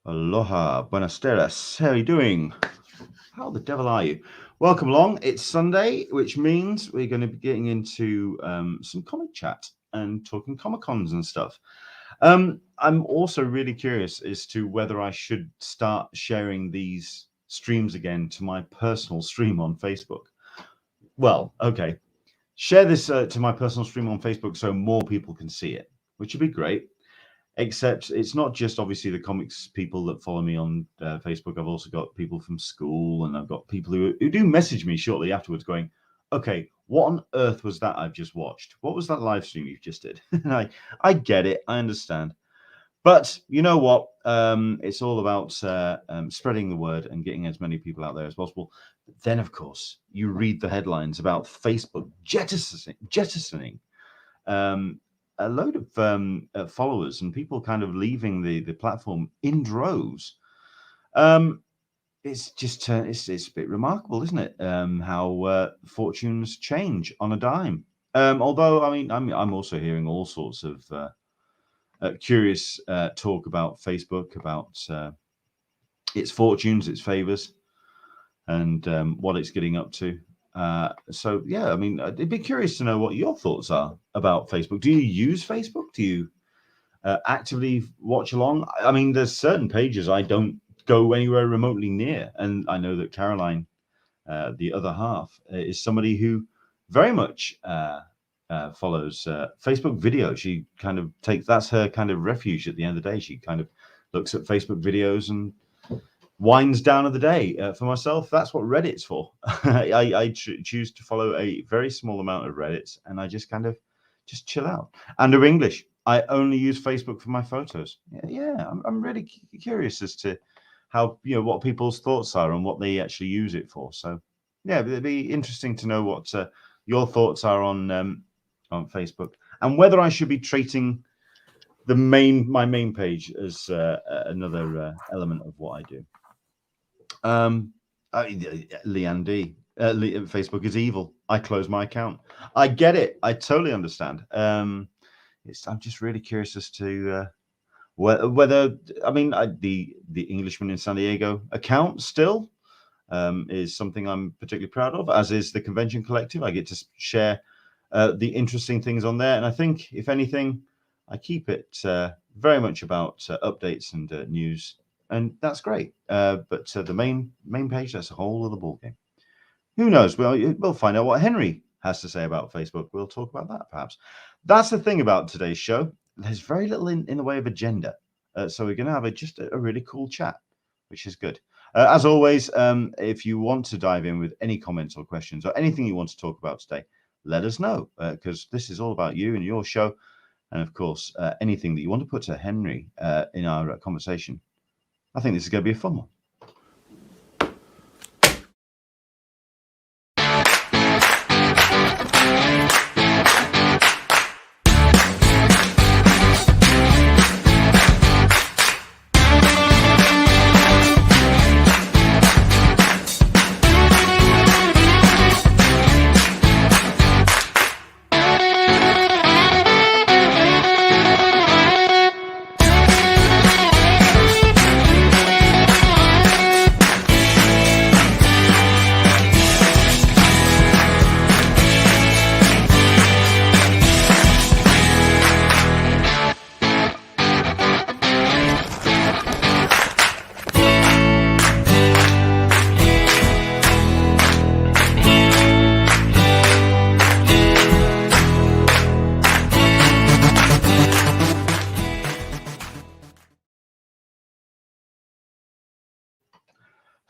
Aloha, buenas tardes. How are you doing? How the devil are you? Welcome along. It's Sunday, which means we're going to be getting into some comic chat and talking Comic Cons and stuff. I'm also really curious as to whether I should start sharing these streams again to my personal stream on Facebook. Well, okay. Share this to my personal stream on Facebook so more people can see it, which would be great. Except it's not just obviously the comics people that follow me on Facebook. I've also got people from school, and I've got people who do message me shortly afterwards going, okay, what on earth was that I've just watched? What was that live stream you just did? And I get it. I understand. But you know what? It's all about spreading the word and getting as many people out there as possible. Then, of course, you read the headlines about Facebook jettisoning a load of followers and people kind of leaving the platform in droves. It's just it's a bit remarkable, isn't it? How fortunes change on a dime. Although I mean, I'm also hearing all sorts of curious talk about Facebook, about its fortunes, its favors, and what it's getting up to. So yeah, I mean, I'd be curious to know what your thoughts are about Facebook. Do you use Facebook? Do you actively watch along? I mean, there's certain pages I don't go anywhere remotely near, and I know that Caroline, the other half, is somebody who very much follows Facebook video. She kind of that's her kind of refuge at the end of the day. She kind of looks at Facebook videos and winds down of the day. For myself, that's what Reddit's for. I choose to follow a very small amount of Reddits, and I just kind of just chill out. And of English, I only use Facebook for my photos. Yeah, I'm really curious as to how, what people's thoughts are and what they actually use it for. So yeah, it'd be interesting to know what your thoughts are on Facebook, and whether I should be treating my main page as another element of what I do. Leanne D. Facebook is evil. I close my account. I get it. I totally understand. I'm just really curious as to whether I mean the Englishman in San Diego account still is something I'm particularly proud of, as is the Convention Collective. I get to share the interesting things on there, and I think if anything, I keep it very much about updates and news. And that's great. But the main page, that's a whole other ballgame. Who knows? We'll find out what Henry has to say about Facebook. We'll talk about that, perhaps. That's the thing about today's show. There's very little in the way of agenda. So we're going to have just a really cool chat, which is good. As always, if you want to dive in with any comments or questions or anything you want to talk about today, let us know, because this is all about you and your show. And of course, anything that you want to put to Henry in our conversation. I think this is going to be a fun one.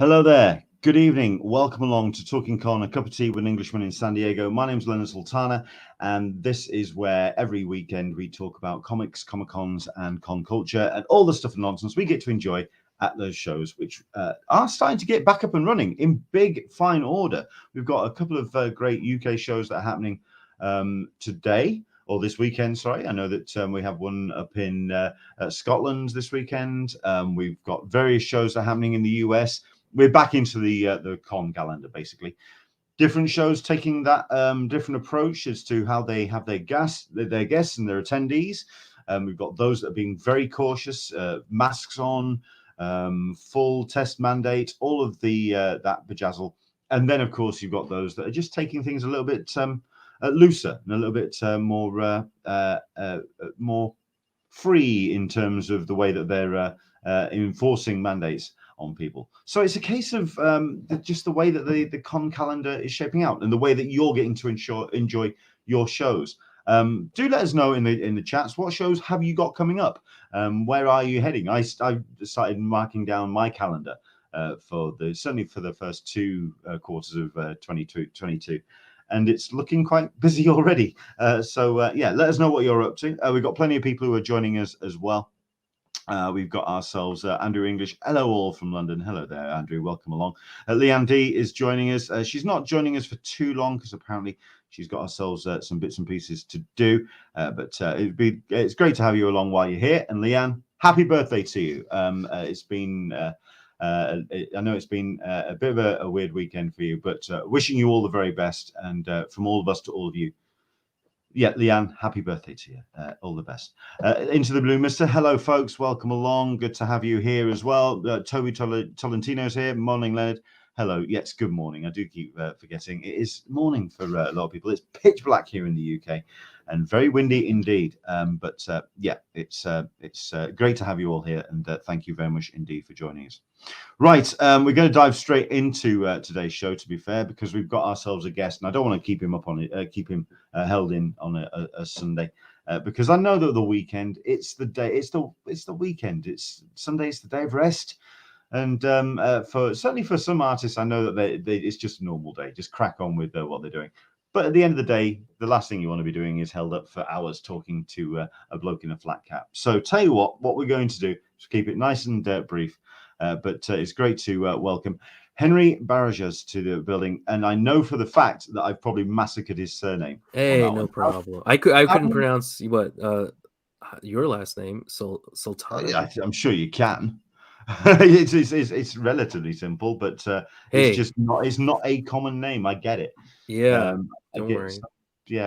Hello there. Good evening. Welcome along to Talkin Con, a cup of tea with an Englishman in San Diego. My name's Leonard Sultana, and this is where every weekend we talk about comics, Comic Cons, and con culture, and all the stuff and nonsense we get to enjoy at those shows, which are starting to get back up and running in big, fine order. We've got a couple of great UK shows that are happening today, or this weekend, sorry. I know that we have one up in Scotland this weekend. We've got various shows that are happening in the US. We're back into the con calendar, basically. Different shows taking that different approach as to how they have their guests and their attendees. We've got those that are being very cautious, masks on, full test mandate, all of the that bejazzle. And then, of course, you've got those that are just taking things a little bit looser and a little bit more free in terms of the way that they're enforcing mandates on people. So it's a case of just the way that the con calendar is shaping out and the way that you're getting to enjoy your shows. Do let us know in the chats, what shows have you got coming up? Where are you heading? I started marking down my calendar certainly for the first two quarters of 2022. And it's looking quite busy already. Yeah, let us know what you're up to. We've got plenty of people who are joining us as well. We've got ourselves Andrew English. Hello, all from London. Hello there, Andrew. Welcome along. Leanne D is joining us. She's not joining us for too long because apparently she's got ourselves some bits and pieces to do. But it's great to have you along while you're here. And Leanne, happy birthday to you. It's been I know it's been a bit of a weird weekend for you, but wishing you all the very best, and from all of us to all of you. Yeah, Leanne, happy birthday to you. All the best. Into the Blue Mister. Hello, folks. Welcome along. Good to have you here as well. Toby Tolentino's here. Morning, Leonard. Hello. Yes, good morning. I do keep forgetting. It is morning for a lot of people. It's pitch black here in the UK and very windy indeed. Yeah, it's great to have you all here, and thank you very much indeed for joining us. Right, we're going to dive straight into today's show, to be fair, because we've got ourselves a guest, and I don't want to keep him up on it, keep him held in on a Sunday, because I know that the weekend, it's the day, it's the weekend, it's Sunday, it's the day of rest, and certainly for some artists, I know that it's just a normal day, just crack on with what they're doing. But at the end of the day, the last thing you want to be doing is held up for hours talking to a bloke in a flat cap. So tell you what we're going to do is keep it nice and brief. But it's great to welcome Henry Barajas to the building, and I know for the fact that I've probably massacred his surname. Hey, no problem. I couldn't pronounce your last name, Sultana. I'm sure you can. It's relatively simple, but it's not a common name. I get it. Yeah, don't worry.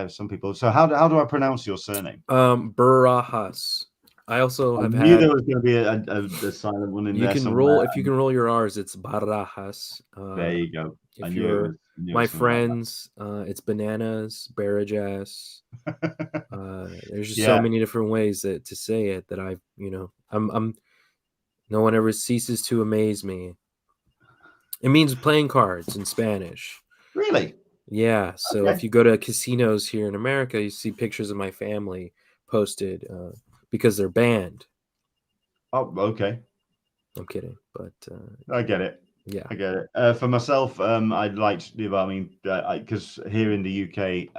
Some people. So how do I pronounce your surname? Barajas. I also have knew there was going to be a silent one in there. You can roll if you can roll your R's. It's Barajas. There you go. If you're my friends, it's bananas, Barajas. There's just so many different ways to say it that I'm. No one ever ceases to amaze me. It means playing cards in Spanish. Really? Yeah. So if you go to casinos here in America, you see pictures of my family posted. Because they're banned. Oh, okay. I'm kidding, but I get it. Yeah, I get it. For myself, I'd like to. I mean, because here in the UK,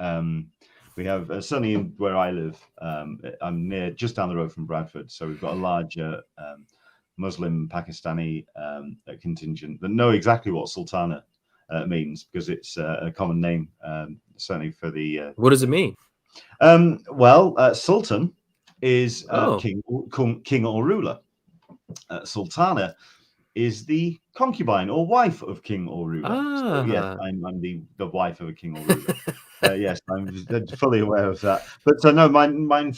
we have certainly where I live. I'm just down the road from Bradford, so we've got a large Muslim Pakistani contingent that know exactly what Sultana means, because it's a common name, certainly for the. What does it mean? Sultan is king or ruler. Sultana is the concubine or wife of king or ruler. So, yes, I'm the wife of a king or ruler. Yes, I'm fully aware of that. But no, mine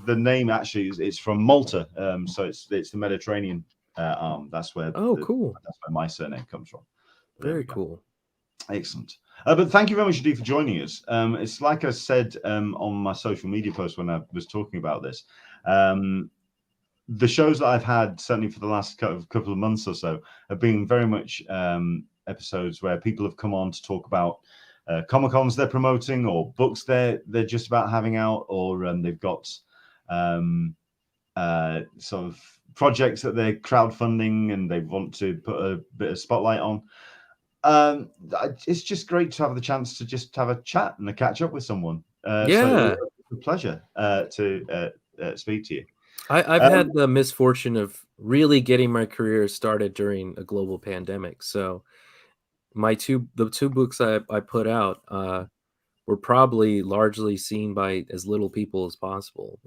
the name actually it's from Malta. So it's the Mediterranean arm. That's where cool. That's where my surname comes from. Very cool. Excellent. But thank you very much indeed for joining us. It's like I said on my social media post when I was talking about this. The shows that I've had, certainly for the last couple of months or so, have been very much episodes where people have come on to talk about Comic-Cons they're promoting, or books they're just about having out, or they've got sort of projects that they're crowdfunding and they want to put a bit of spotlight on. It's just great to have the chance to just have a chat and a catch up with someone. So it's a pleasure to speak to you. I've had the misfortune of really getting my career started during a global pandemic. So the two books I put out were probably largely seen by as little people as possible.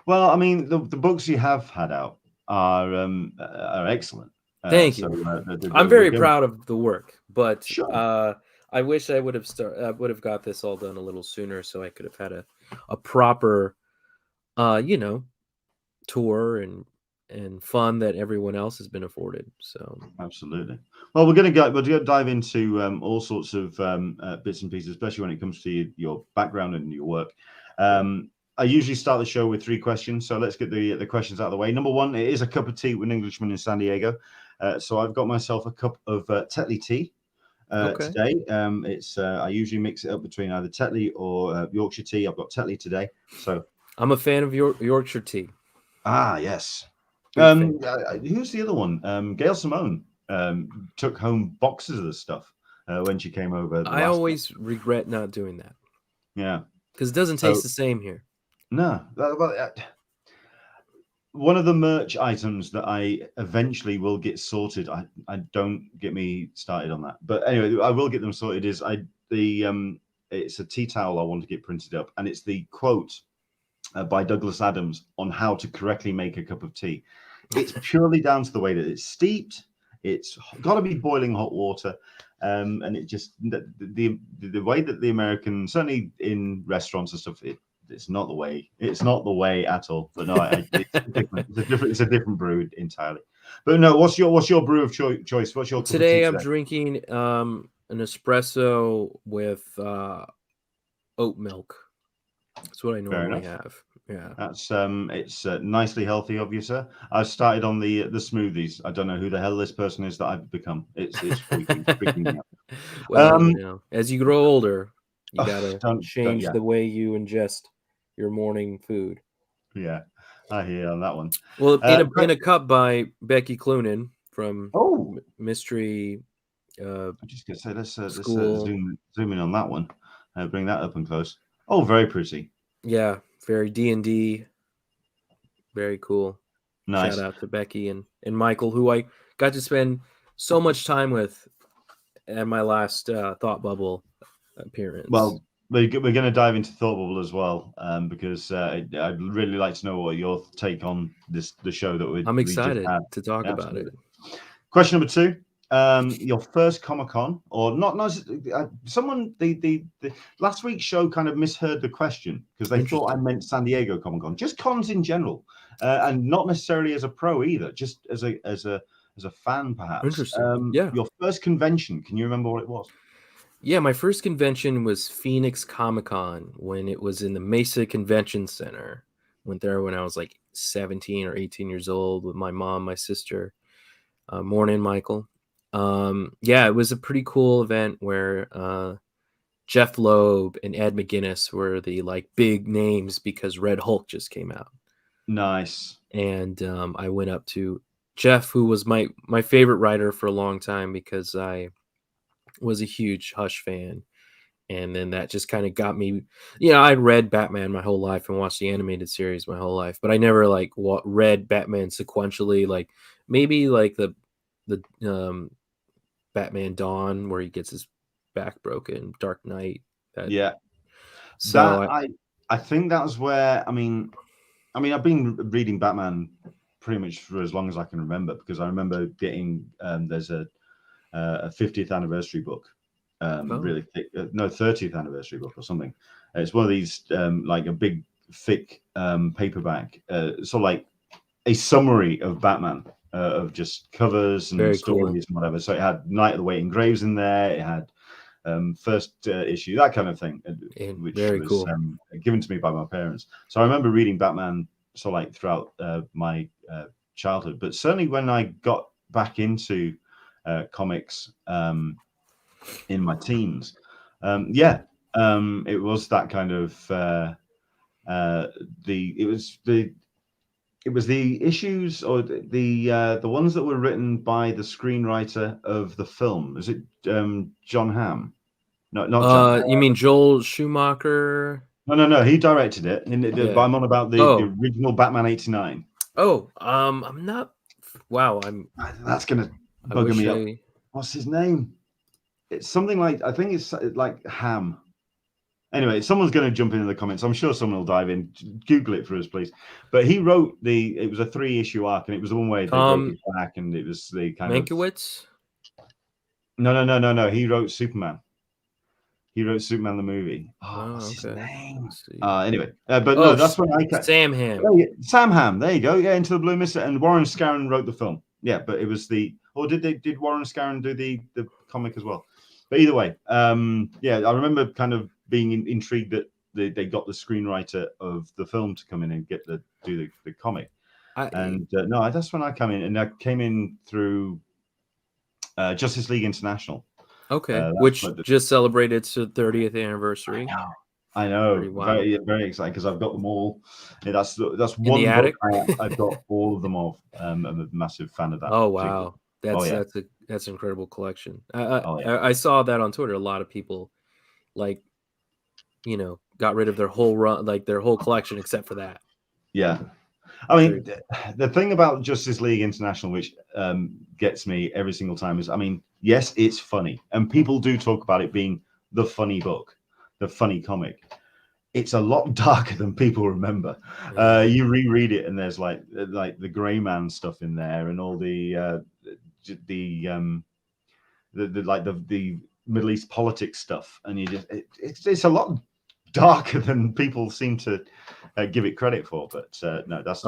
Well, I mean, the books you have had out are excellent. Thank you. I'm very proud of the work, but sure. I wish I would have got this all done a little sooner, so I could have had a proper, tour and and fun that everyone else has been afforded. So absolutely. Well, we're going to dive into all sorts of bits and pieces, especially when it comes to your background and your work. I usually start the show with 3 questions, so let's get the questions out of the way. Number 1, it is a cup of tea with an Englishman in San Diego. So I've got myself a cup of Tetley tea today. It's I usually mix it up between either Tetley or Yorkshire tea. I've got Tetley today, so I'm a fan of Yorkshire tea. Ah, yes. Who's the other one? Gail Simone took home boxes of the stuff when she came over. I always regret not doing that. Yeah, because it doesn't taste the same here. No, one of the merch items that I eventually will get sorted. I don't get me started on that, but anyway, I will get them sorted. It's a tea towel I want to get printed up, and it's the quote by Douglas Adams on how to correctly make a cup of tea. It's purely down to the way that it's steeped. It's got to be boiling hot water, and it just the way that the American, certainly in restaurants and stuff, it's not the way. It's not the way at all. But no, it's a different brew entirely. But no, what's your brew of choice? What's your today? I'm drinking an espresso with oat milk. That's what I normally have. Yeah, that's it's nicely healthy of you, sir. I've started on the smoothies. I don't know who the hell this person is that I've become. It's freaking me out. Well, as you grow older, you gotta change the way you ingest your morning food. Yeah, I hear on that one. Well, in a cup by Becky Cloonan from Mystery. I'm just gonna say let's zoom in on that one. Bring that up and close. Oh, very pretty. Yeah, very D&D. Very cool. Nice. Shout out to Becky and Michael, who I got to spend so much time with at my last Thought Bubble appearance. Well, we're going to dive into Thought Bubble as well, because I'd really like to know what your take on the show that I'm excited to talk about it. Question number 2. Your first Comic-Con, or not someone the last week's show kind of misheard the question because they thought I meant San Diego Comic-Con, just cons in general, and not necessarily as a pro either, just as a fan perhaps. Interesting. Your first convention, can you remember what it was? Yeah, my first convention was Phoenix Comic-Con when it was in the Mesa Convention Center. Went there when I was like 17 or 18 years old with my mom, my sister. Morning, Michael. It was a pretty cool event where Jeff Loeb and Ed McGuinness were the like big names because Red Hulk just came out. Nice. And I went up to Jeff, who was my favorite writer for a long time because I was a huge Hush fan. And then that just kind of got me, I'd read Batman my whole life and watched the animated series my whole life, but I never like read Batman sequentially, like maybe like the Batman Dawn where he gets his back broken, Dark Knight. So I think that was where I mean I've been reading Batman pretty much for as long as I can remember, because I remember getting there's a 50th anniversary book, really thick, 30th anniversary book or something. It's one of these like a big thick paperback, sort of like a summary of Batman. Of just covers and stories and whatever. So it had Night of the Waiting Graves in there. It had first issue, that kind of thing, which was cool. Given to me by my parents. So I remember reading Batman sort of like throughout my childhood. But certainly when I got back into comics in my teens, it was that kind of it was the issues or the ones that were written by the screenwriter of the film. Is it John Hamm? No, not John. You mean Joel Schumacher? No. He directed it. I'm on about the original Batman '89. Oh, I'm not. Wow, That's gonna bugger me up. What's his name? It's something like, I think it's like Ham. Anyway, someone's going to jump into the comments. I'm sure someone will dive in. Google it for us, please. But he wrote it was a 3-issue arc, and it was the one where they broke his back, and it was the kind Mankiewicz? No. He wrote Superman. He wrote Superman the movie. Oh, what's his okay. name? Let's see. Anyway, but no, that's when Sam Ham. Oh, yeah, Sam Ham. There you go. Yeah, Into the Blue Mist, and Warren Scarron wrote the film. Yeah, but it was did Warren Scarron do the comic as well? But either way, yeah, I remember kind of being intrigued that they got the screenwriter of the film to come in and do the comic. No, that's when I come in, and I came in through Justice League International. Okay, which just celebrated its 30th anniversary. I know. Very, very exciting because I've got them all. Yeah, that's one book I've got all of them of. I'm a massive fan of that. Oh wow, that's an incredible collection. Oh, yeah. I saw that on Twitter. A lot of people, like, got rid of their whole run, like their whole collection, except for that. Yeah. I mean, the thing about Justice League International, which gets me every single time, is, I mean, yes, it's funny, and people do talk about it being the funny book, the funny comic. It's a lot darker than people remember. You reread it, and there's like the Gray Man stuff in there, and all the Middle East politics stuff, and you just it's a lot darker than people seem to give it credit for. But no, that's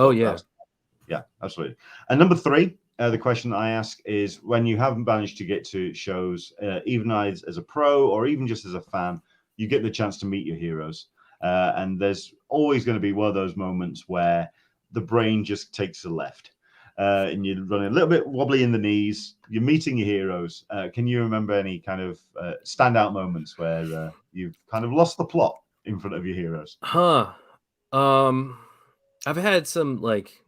yeah, absolutely. And number 3, the question I ask is, when you haven't managed to get to shows, even as a pro or even just as a fan, you get the chance to meet your heroes. And there's always going to be one of those moments where the brain just takes a left, and you're running a little bit wobbly in the knees. You're meeting your heroes. Can you remember any kind of standout moments where you've kind of lost the plot in front of your heroes? I've had some like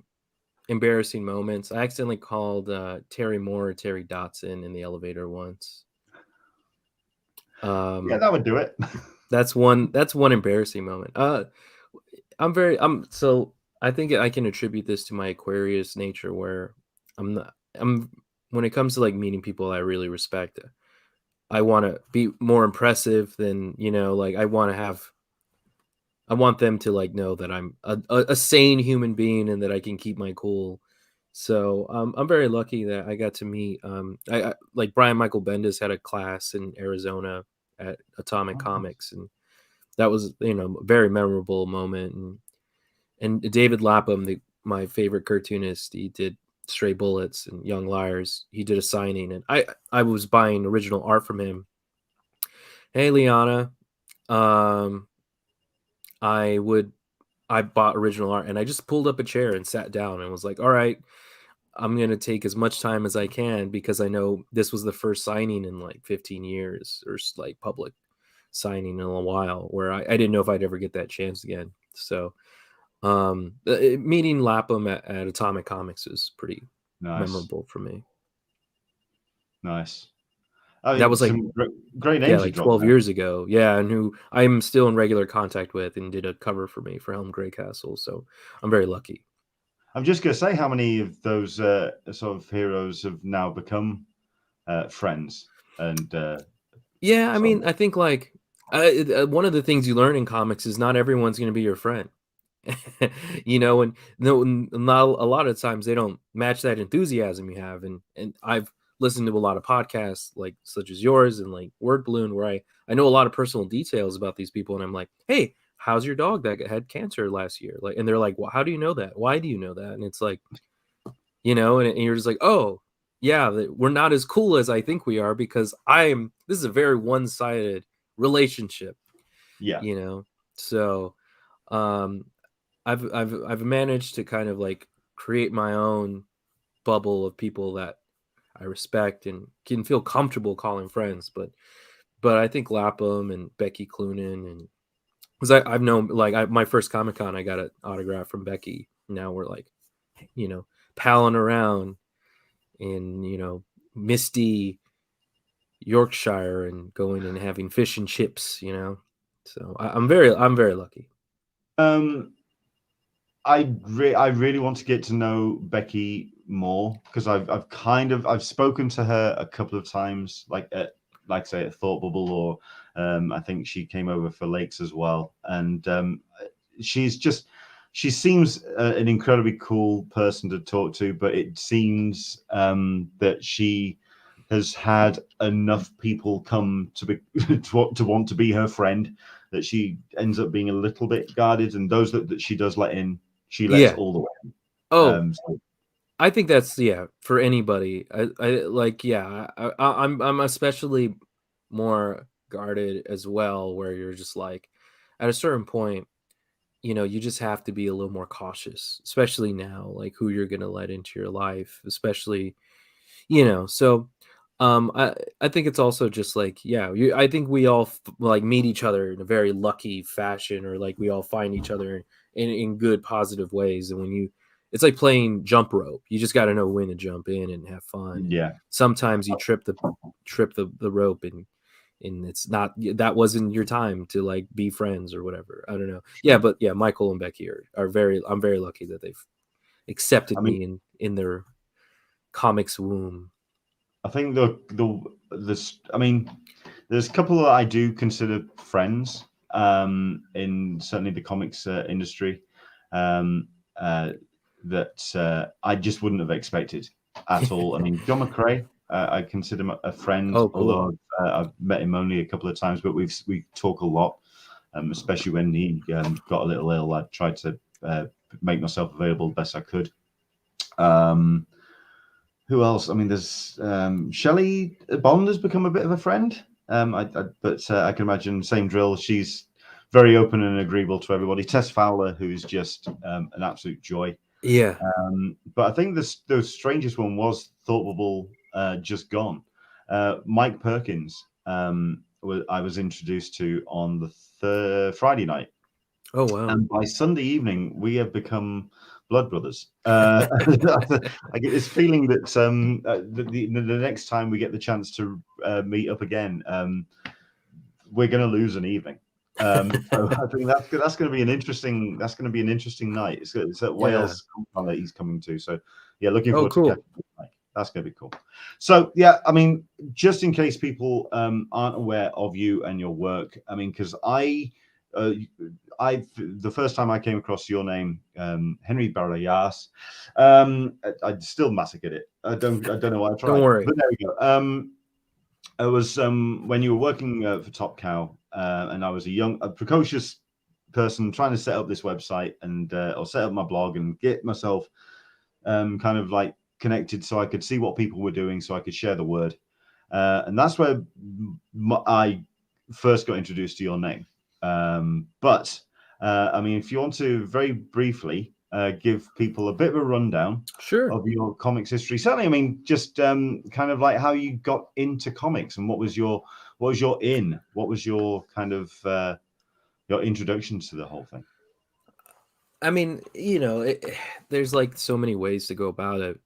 embarrassing moments. I accidentally called Terry Moore or Terry Dotson in the elevator once. Yeah, that would do it. That's one embarrassing moment. So I think I can attribute this to my Aquarius nature, where when it comes to like meeting people I really respect, I want to be more impressive than, like I want them to like know that I'm a sane human being and that I can keep my cool. So I'm very lucky that I got to meet I like Brian Michael Bendis had a class in Arizona at Atomic Comics, and that was a very memorable moment. And David Lapham, my favorite cartoonist, he did Stray Bullets and Young Liars. He did a signing, and I was buying original art from him. Hey, Liana, I bought original art, and I just pulled up a chair and sat down and was like, all right, I'm going to take as much time as I can, because I know this was the first signing in like 15 years, or like public signing in a while, where I didn't know if I'd ever get that chance again. So meeting Lapham at Atomic Comics is pretty memorable for me. Nice. That was like great names. Like 12 years ago. Yeah, and who I'm still in regular contact with, and did a cover for me for Helm Greycastle. So I'm very lucky. I'm just going to say, how many of those sort of heroes have now become friends? And yeah, I mean, I think like one of the things you learn in comics is not everyone's going to be your friend. And not a lot of times they don't match that enthusiasm you have. And I've listened to a lot of podcasts like such as yours and like Word Balloon, where I know a lot of personal details about these people, and I'm like, hey, how's your dog that had cancer last year? Like, and they're like, well, how do you know that? Why do you know that? And it's like, and you're just like, oh yeah, we're not as cool as I think we are, because this is a very one-sided relationship. Yeah. So I've managed to kind of like create my own bubble of people that I respect and can feel comfortable calling friends. But I think Lapham and Becky Cloonan, and because I've known, like, my first Comic Con, I got an autograph from Becky. Now we're like, palling around in, misty Yorkshire and going and having fish and chips, So I'm very lucky. I really want to get to know Becky more, because I've spoken to her a couple of times, like say at Thought Bubble, or I think she came over for Lakes as well, and she seems an incredibly cool person to talk to, but it seems that she has had enough people come to be to want to be her friend that she ends up being a little bit guarded, and those that she does let in, she lets all the way in. Oh, So, I think that's for anybody. I'm especially more guarded as well, where you're just like at a certain point, you just have to be a little more cautious, especially now, like who you're gonna let into your life, especially, so I think it's also just like, I think we all like meet each other in a very lucky fashion, or like we all find each other in good positive ways. And it's like playing jump rope. You just got to know when to jump in and have fun. yeah. And sometimes you trip the rope, and it's not, that wasn't your time to like be friends or whatever. I don't know. Yeah, but yeah, Michael and Becky I'm very lucky that they've accepted me in their comics womb. I think there's a couple that I do consider friends in certainly the comics industry that I just wouldn't have expected at all. I mean, John McCrae, I consider him a friend, Oh, cool. although I've met him only a couple of times, but we talk a lot, especially when he got a little ill. I tried to make myself available the best I could. Who else? I mean, there's Shelley Bond has become a bit of a friend. But I can imagine same drill. She's very open and agreeable to everybody. Tess Fowler, who's just an absolute joy. Yeah. But I think the strangest one was Thought Bubble just gone. Mike Perkins, I was introduced to on the Friday night. Oh, wow. And by Sunday evening, we have become blood brothers. I get this feeling that the next time we get the chance to meet up again, we're going to lose an evening. So I think that's going to be an interesting night. It's at Wales that he's coming to. So yeah, looking forward to catching up tonight. That's going to be cool. So yeah, I mean, just in case people aren't aware of you and your work, I mean, because the first time I came across your name, Henry Barajas, I still massacred it. I don't know why I tried. Don't worry. But there we go. It was when you were working for Top Cow, and I was a precocious person trying to set up this website or set up my blog and get myself kind of like connected so I could see what people were doing, so I could share the word. And that's where I first got introduced to your name. But I mean, if you want to very briefly give people a bit of a rundown of your comics history, certainly, I mean, just kind of like how you got into comics and what was your kind of your introduction to the whole thing. I mean, there's like so many ways to go about it.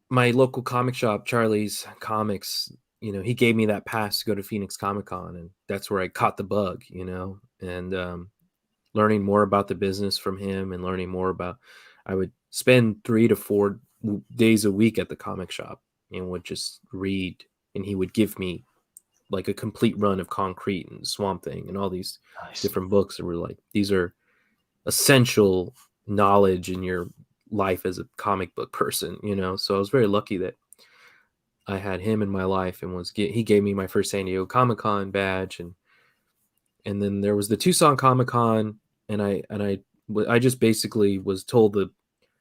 My local comic shop, Charlie's Comics, he gave me that pass to go to Phoenix Comic Con, and that's where I caught the bug, and learning more about the business from him and learning more about, I would spend 3 to 4 days a week at the comic shop and would just read, and he would give me like a complete run of Concrete and Swamp Thing and all these different books that were like, these are essential knowledge in your life as a comic book person, so I was very lucky that I had him in my life, and he gave me my first San Diego Comic-Con badge, and then there was the Tucson Comic-Con, and I just basically was told the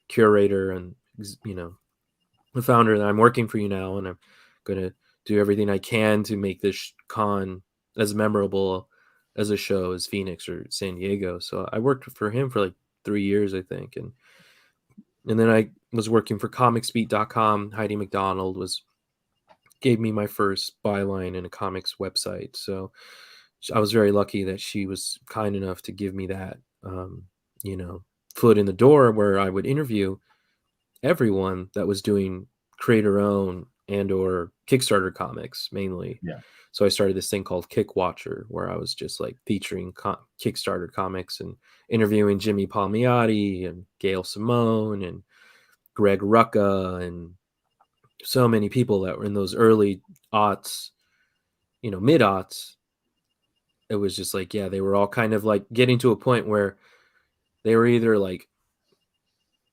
curator and the founder that I'm working for you now, and I'm going to do everything I can to make this con as memorable as a show as Phoenix or San Diego. So I worked for him for like 3 years, I think, and then I was working for comicsbeat.com. Heidi McDonald gave me my first byline in a comics website. So I was very lucky that she was kind enough to give me that, foot in the door where I would interview everyone that was doing creator own and or Kickstarter comics mainly. Yeah. So I started this thing called Kick Watcher, where I was just like featuring Kickstarter comics and interviewing Jimmy Palmiotti and Gail Simone and Greg Rucka and so many people that were in those early aughts, mid aughts. It was just like, they were all kind of like getting to a point where they were either like,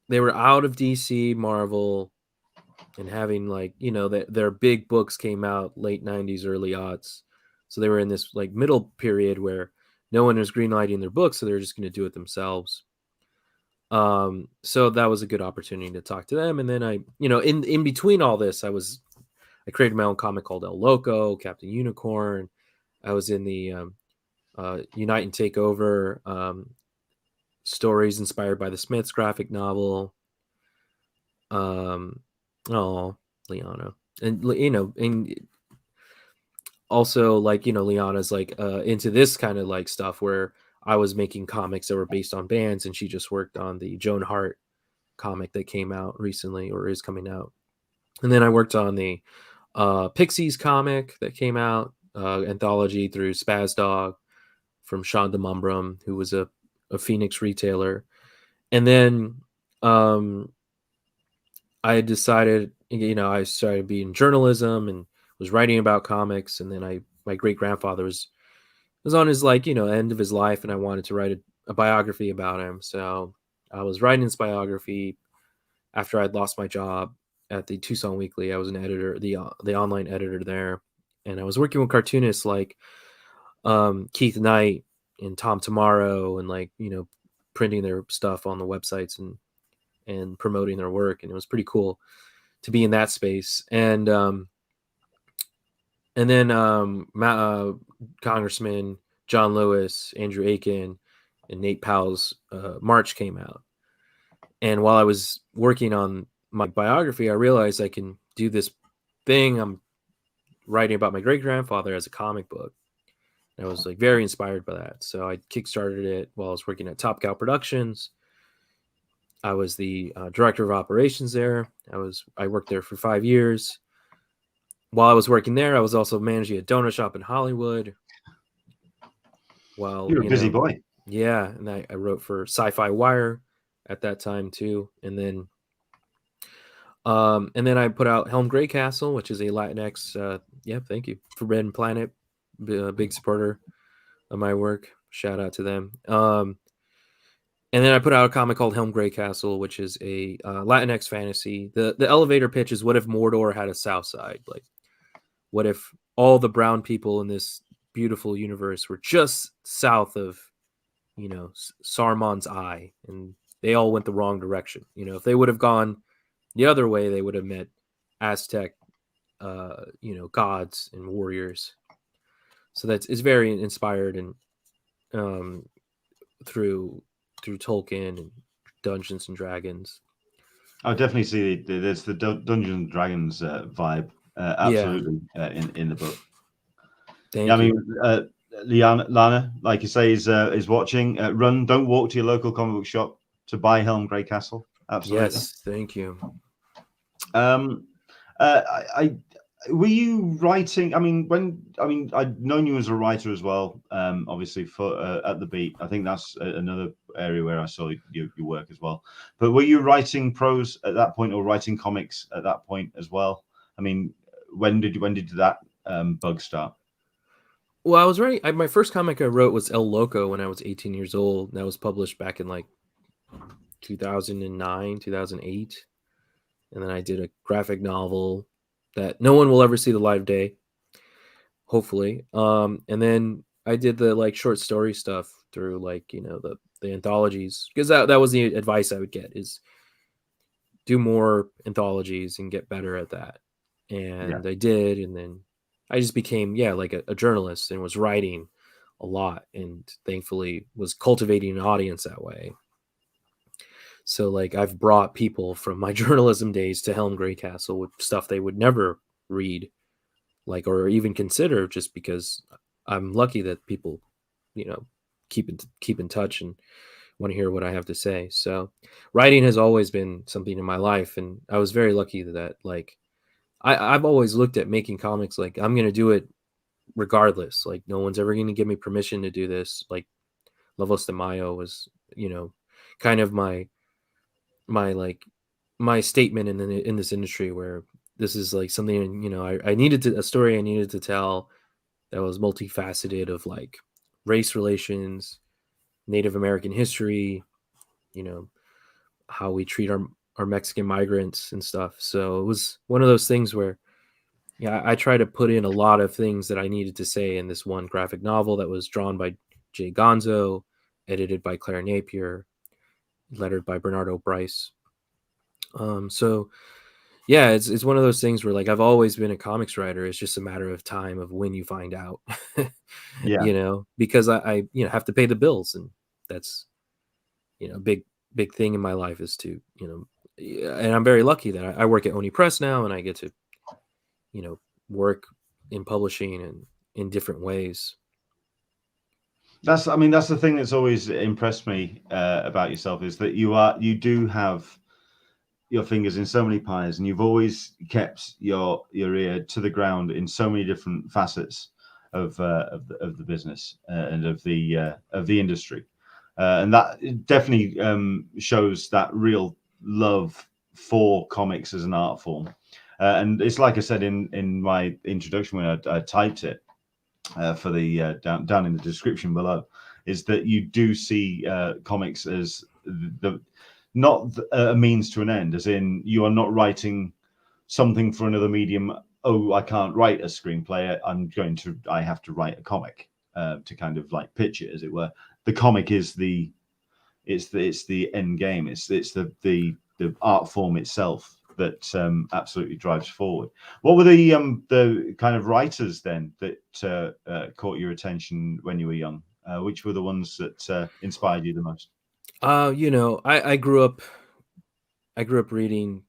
they were out of DC, Marvel, and having like, you know, their big books came out late 90s, early aughts. So they were in this like middle period where no one was greenlighting their books, so they're just going to do it themselves. So that was a good opportunity to talk to them. And then I, you know, in between all this, I created my own comic called El Loco, Captain Unicorn. I was in the Unite and Take Over stories inspired by the Smiths graphic novel. Liana, and you know, and also like, you know, Liana's like into this kind of like stuff where I was making comics that were based on bands, and she just worked on the Joan Hart comic that came out recently or is coming out. And then I worked on the Pixies comic that came out, anthology through Spaz Dog from Sean DeMumbrum, who was a Phoenix retailer. And then I decided, you know, I started being journalism and was writing about comics. And then my great grandfather was on his like, you know, end of his life, and I wanted to write a biography about him. So I was writing his biography after I'd lost my job at the Tucson Weekly. I was an editor, the online editor there, and I was working with cartoonists like Keith Knight and Tom Tomorrow, and like, you know, printing their stuff on the websites and promoting their work. And it was pretty cool to be in that space. And then Congressman John Lewis, Andrew Aiken, and Nate Powell's March came out. And while I was working on my biography, I realized I can do this thing I'm writing about my great grandfather as a comic book. And I was like very inspired by that. So I kickstarted it while I was working at Top Cow Productions. I was the director of operations there. I worked there for 5 years. While I was working there, I was also managing a donut shop in Hollywood. Well, you're a busy boy. Yeah, and I wrote for Sci-Fi Wire at that time too, and then I put out Helm Greycastle, which is a Latinx. Thank you, Forbidden Planet, big supporter of my work. Shout out to them. And then I put out a comic called Helm Greycastle, which is a Latinx fantasy. The elevator pitch is, what if Mordor had a South Side? Like, what if all the brown people in this beautiful universe were just south of, you know, Saruman's eye, and they all went the wrong direction? You know, if they would have gone the other way, they would have met Aztec, you know, gods and warriors. So it's very inspired and through Tolkien and Dungeons and Dragons. I definitely see there's the Dungeons and Dragons vibe absolutely in the book. Thank you. I mean, Lana, like you say, is watching. Don't walk to your local comic book shop to buy Helm Greycastle. Absolutely. Yes, thank you. Were you writing? I'd known you as a writer as well. Obviously, for at the Beat, I think that's another area where I saw your work as well. But were you writing prose at that point, or writing comics at that point as well? I mean, when did that bug start? Well, I was writing. My first comic I wrote was El Loco when I was 18 years old. That was published back in like 2009, 2008. And then I did a graphic novel that no one will ever see the light of day, hopefully. And then I did the like short story stuff through like, you know, the anthologies, because that was the advice I would get, is do more anthologies and get better at that. And I did, and then I just became like a journalist and was writing a lot, and thankfully was cultivating an audience that way. So like I've brought people from my journalism days to Helm Greycastle with stuff they would never read, like, or even consider, just because I'm lucky that people, you know, keep in touch and want to hear what I have to say. So writing has always been something in my life, and I was very lucky that like I've always looked at making comics like I'm going to do it regardless. Like no one's ever going to give me permission to do this. Like Lovos de Mayo was, you know, kind of my statement in this industry, where this is like something, you know, I needed a story I needed to tell that was multifaceted, of like race relations, Native American history, you know, how we treat are Mexican migrants and stuff. So it was one of those things where, yeah, I try to put in a lot of things that I needed to say in this one graphic novel that was drawn by Jay Gonzo, edited by Claire Napier, lettered by Bernardo Bryce. So yeah, it's one of those things where, like, I've always been a comics writer. It's just a matter of time of when you find out, you know, because I you know, have to pay the bills, and that's, you know, big thing in my life is to, you know, and I'm very lucky that I work at Oni Press now, and I get to, you know, work in publishing and in different ways. That's the thing that's always impressed me about yourself, is that you do have your fingers in so many pies, and you've always kept your ear to the ground in so many different facets of the business and of the industry, and that definitely shows that real love for comics as an art form. And it's like I said in my introduction when I typed it for the down in the description below, is that you do see comics as not a means to an end, as in you are not writing something for another medium. Oh, I can't write a screenplay. I have to write a comic to kind of like pitch it, as it were. The comic is the end game. It's the art form itself that absolutely drives forward. What were the kind of writers then that caught your attention when you were young? Which were the ones that inspired you the most? You know, I grew up reading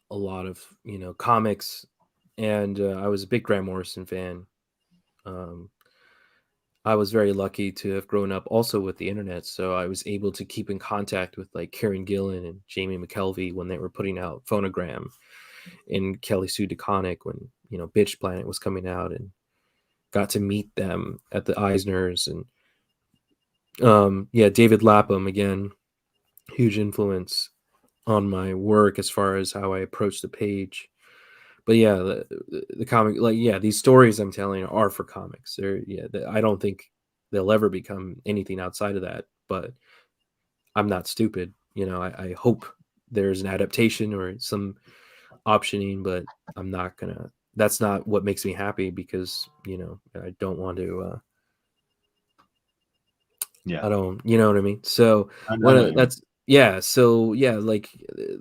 a lot of, you know, comics, and I was a big Grant Morrison fan. I was very lucky to have grown up also with the internet, so I was able to keep in contact with like Karen Gillan and Jamie McKelvey when they were putting out Phonogram, and Kelly Sue DeConnick when, you know, Bitch Planet was coming out, and got to meet them at the Eisners. And yeah, David Lapham, again, huge influence on my work as far as how I approach the page. But yeah, the comic, like, yeah, these stories I'm telling are for comics. They're, yeah, I don't think they'll ever become anything outside of that, but I'm not stupid. You know, I hope there's an adaptation or some optioning, but I'm not gonna, that's not what makes me happy, because, you know, I don't want to, Yeah, I don't, you know what I mean? So that's, yeah. So yeah, like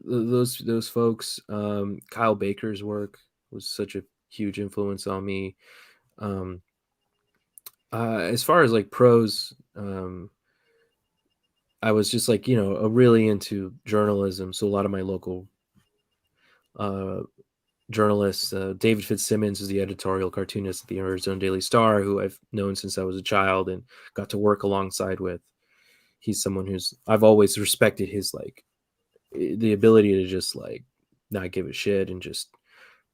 those folks, Kyle Baker's work was such a huge influence on me. As far as like prose, I was just like, you know, really into journalism. So a lot of my local journalists, David Fitzsimmons is the editorial cartoonist at the Arizona Daily Star, who I've known since I was a child and got to work alongside with. He's someone who's, I've always respected his, like, the ability to just like not give a shit and just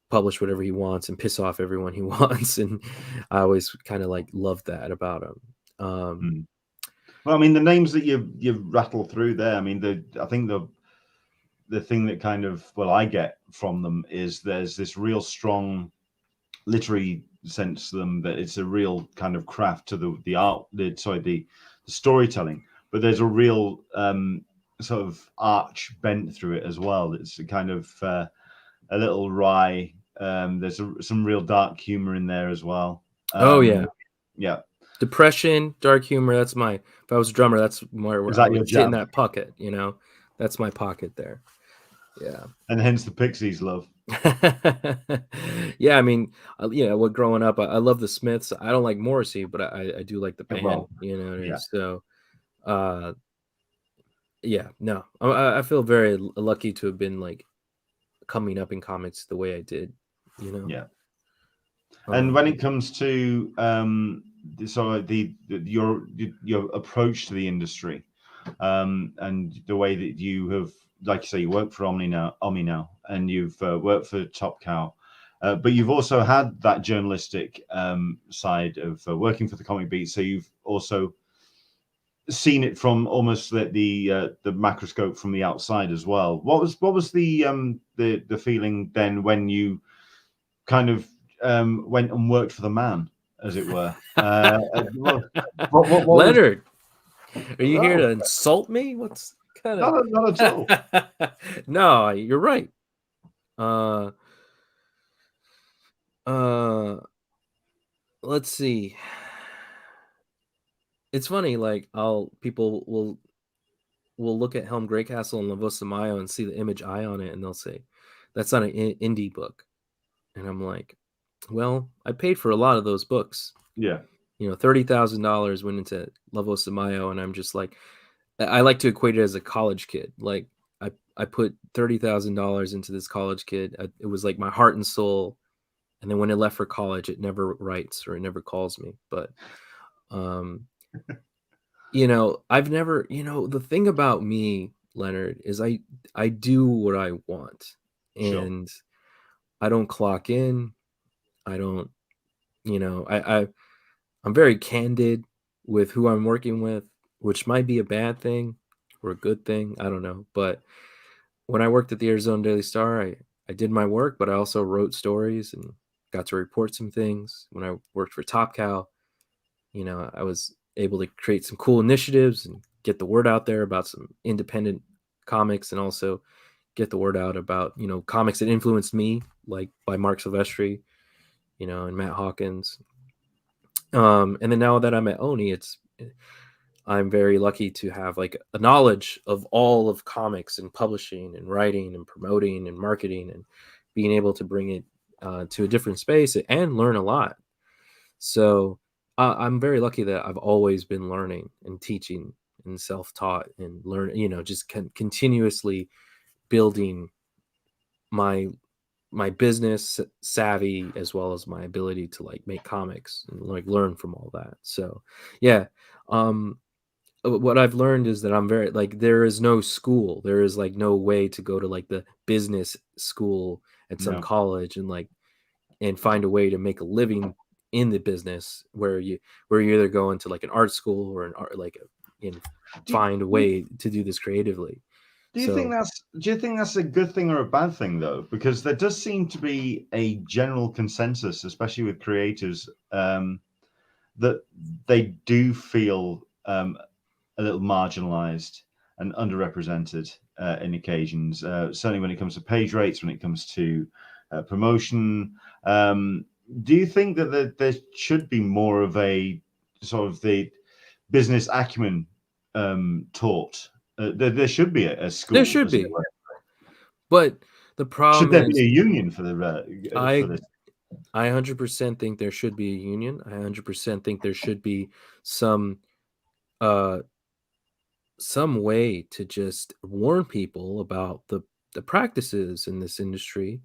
publish whatever he wants and piss off everyone he wants. And I always kind of like loved that about him. Well, I mean, the names that you rattle through there, I mean, I think the thing that kind of, well, I get from them is there's this real strong literary sense to them, that it's a real kind of craft to the storytelling, but there's a real sort of arch bent through it as well. It's a kind of a little wry. There's some real dark humor in there as well. Oh yeah, yeah. Depression, dark humor. That's my. If I was a drummer, that's more where I would sit in that pocket. You know, that's my pocket there. Yeah, and hence the Pixies love. Yeah, I mean, you know, growing up, I love the Smiths. I don't like Morrissey, but I do like the band. Well, you know, yeah. So, yeah, no, I feel very lucky to have been like coming up in comics the way I did. You know. Yeah. And when it comes to your approach to the industry, and the way that you have, like you say, you work for Omni now, and you've worked for Top Cow, but you've also had that journalistic side of working for the Comic Beat. So you've also seen it from almost the macroscope from the outside as well. What was the feeling then when you kind of went and worked for the man, as it were? Leonard, are you here to insult me? What's kind Not at all. of no, you're right. Let's see. It's funny, like people will look at Helm Greycastle and Livestreamed and see the image eye on it, and they'll say, "That's not an indie book." And I'm like, "Well, I paid for a lot of those books. Yeah. You know, $30,000 went into Livestreamed," and I'm just like, I like to equate it as a college kid. Like I put $30,000 into this college kid. It was like my heart and soul. And then when it left for college, it never writes or it never calls me. But you know, I've never, you know, the thing about me, Leonard, is I do what I want. Sure. And I don't clock in. I don't, you know, I'm very candid with who I'm working with, which might be a bad thing or a good thing. I don't know. But when I worked at the Arizona Daily Star, I did my work, but I also wrote stories and got to report some things. When I worked for Top Cow, you know, I was able to create some cool initiatives and get the word out there about some independent comics, and also get the word out about, you know, comics that influenced me, like by Mark Silvestri, you know, and Matt Hawkins. And then now that I'm at Oni, I'm very lucky to have like a knowledge of all of comics and publishing and writing and promoting and marketing, and being able to bring it to a different space and learn a lot. So I'm very lucky that I've always been learning and teaching and self-taught and learn, you know, just continuously building my business savvy, as well as my ability to like make comics and like learn from all that. So yeah, what I've learned is that I'm very like, there is no school, there is like no way to go to like the business school at some college and like and find a way to make a living in the business, where you're either going to like an art school or an art like and find a way to do this creatively. Do you think that's a good thing or a bad thing though? Because there does seem to be a general consensus, especially with creators, that they do feel a little marginalized and underrepresented in occasions. Certainly when it comes to page rates, when it comes to promotion. Do you think that there should be more of a sort of the business acumen taught? There should be a school. There should be, but the problem should there is, be a union for for this? I 100% think there should be a union. I 100% think there should be some way to just warn people about the practices in this industry.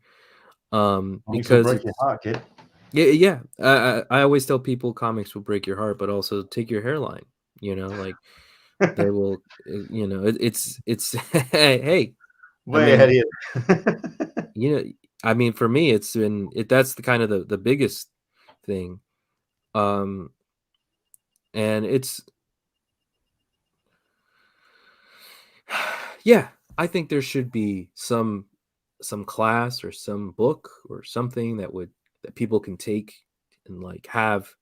Because break your heart, kid. Yeah. I always tell people comics will break your heart, but also take your hairline. You know, like they will. You know, it's hey. Way ahead of you. You know, I mean, for me, it's been that's the kind of the biggest thing. And it's yeah, I think there should be some class or some book or something that people can take and like have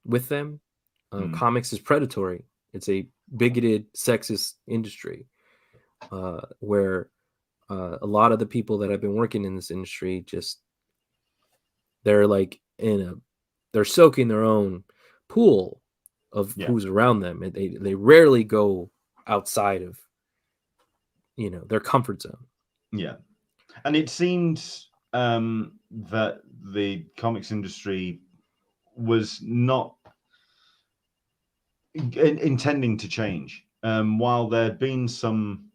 with them. Comics is predatory. It's a bigoted, sexist industry, where a lot of the people that have been working in this industry they're like they're soaking their own pool of who's around them, and they rarely go outside of, you know, their comfort zone. Yeah, and it seemed that the comics industry was not intending to change. While there had been some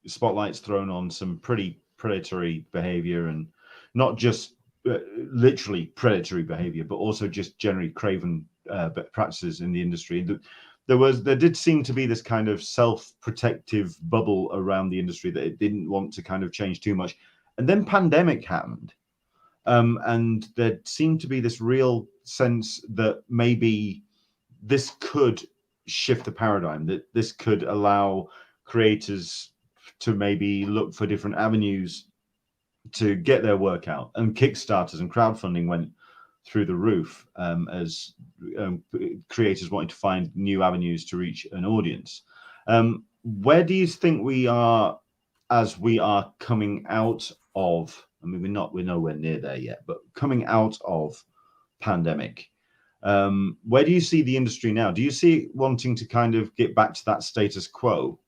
spotlights thrown on some pretty predatory behavior, and not just literally predatory behavior, but also just generally craven practices in the industry. There did seem to be this kind of self-protective bubble around the industry that it didn't want to kind of change too much. And then pandemic happened. And there seemed to be this real sense that maybe this could shift the paradigm, that this could allow creators to maybe look for different avenues to get their work out. And Kickstarters and crowdfunding went through the roof as creators wanting to find new avenues to reach an audience. where do you think we are as we are coming out of? I mean, we're nowhere near there yet, but coming out of pandemic, where do you see the industry now? Do you see it wanting to kind of get back to that status quo,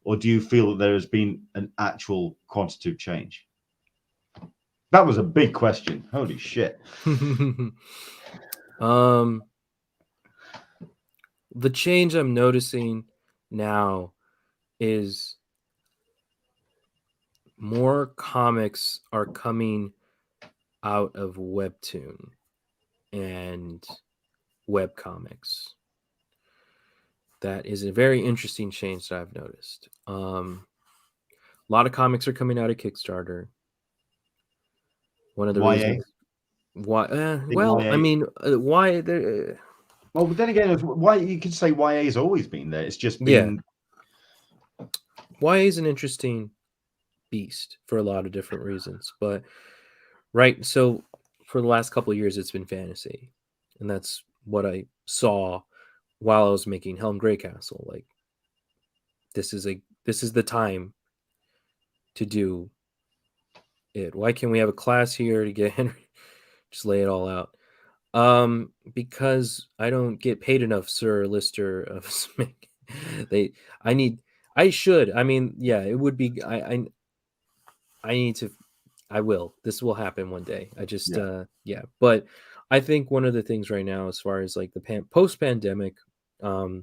or do you feel that there has been an actual quantitative change? That was a big question. Holy shit. The change I'm noticing now is more comics are coming out of webtoon and webcomics. That is a very interesting change that I've noticed. A lot of comics are coming out of Kickstarter. One of the reasons why, well, YA. I mean, why? Well, but then again, why you could say YA has always been there. It's just been. Yeah. YA is an interesting beast for a lot of different reasons, but right. So for the last couple of years, it's been fantasy, and that's what I saw while I was making Helm Greycastle. Like, this is the time to do it. Why can't we have a class here to get Henry? Just lay it all out. Because I don't get paid enough, Sir Lister of Smith. I should. I mean, yeah, it would be. I need to. I will. This will happen one day. I just, yeah. But I think one of the things right now, as far as like the post-pandemic, a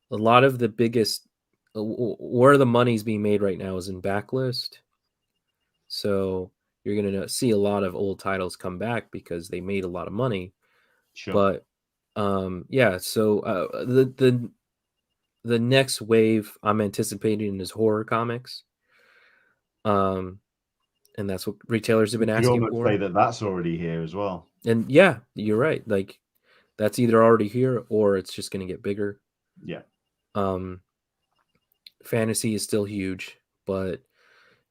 lot of the biggest, where the money's being made right now is in backlist. So you're going to see a lot of old titles come back because they made a lot of money. Sure. But yeah, so the next wave I'm anticipating is horror comics. And that's what retailers have been asking for. Say that that's already here as well. And yeah, you're right. Like, that's either already here or it's just going to get bigger. Yeah. Fantasy is still huge, but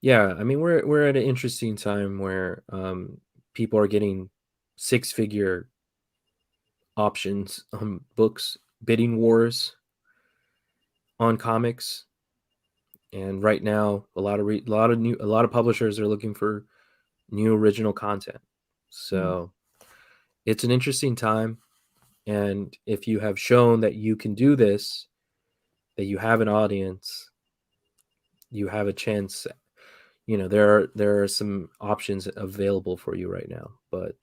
yeah, I mean, we're at an interesting time where people are getting 6-figure options on books, bidding wars on comics. And right now, a lot of publishers are looking for new original content. So it's an interesting time. And if you have shown that you can do this, that you have an audience, you have a chance. You know, there are some options available for you right now. But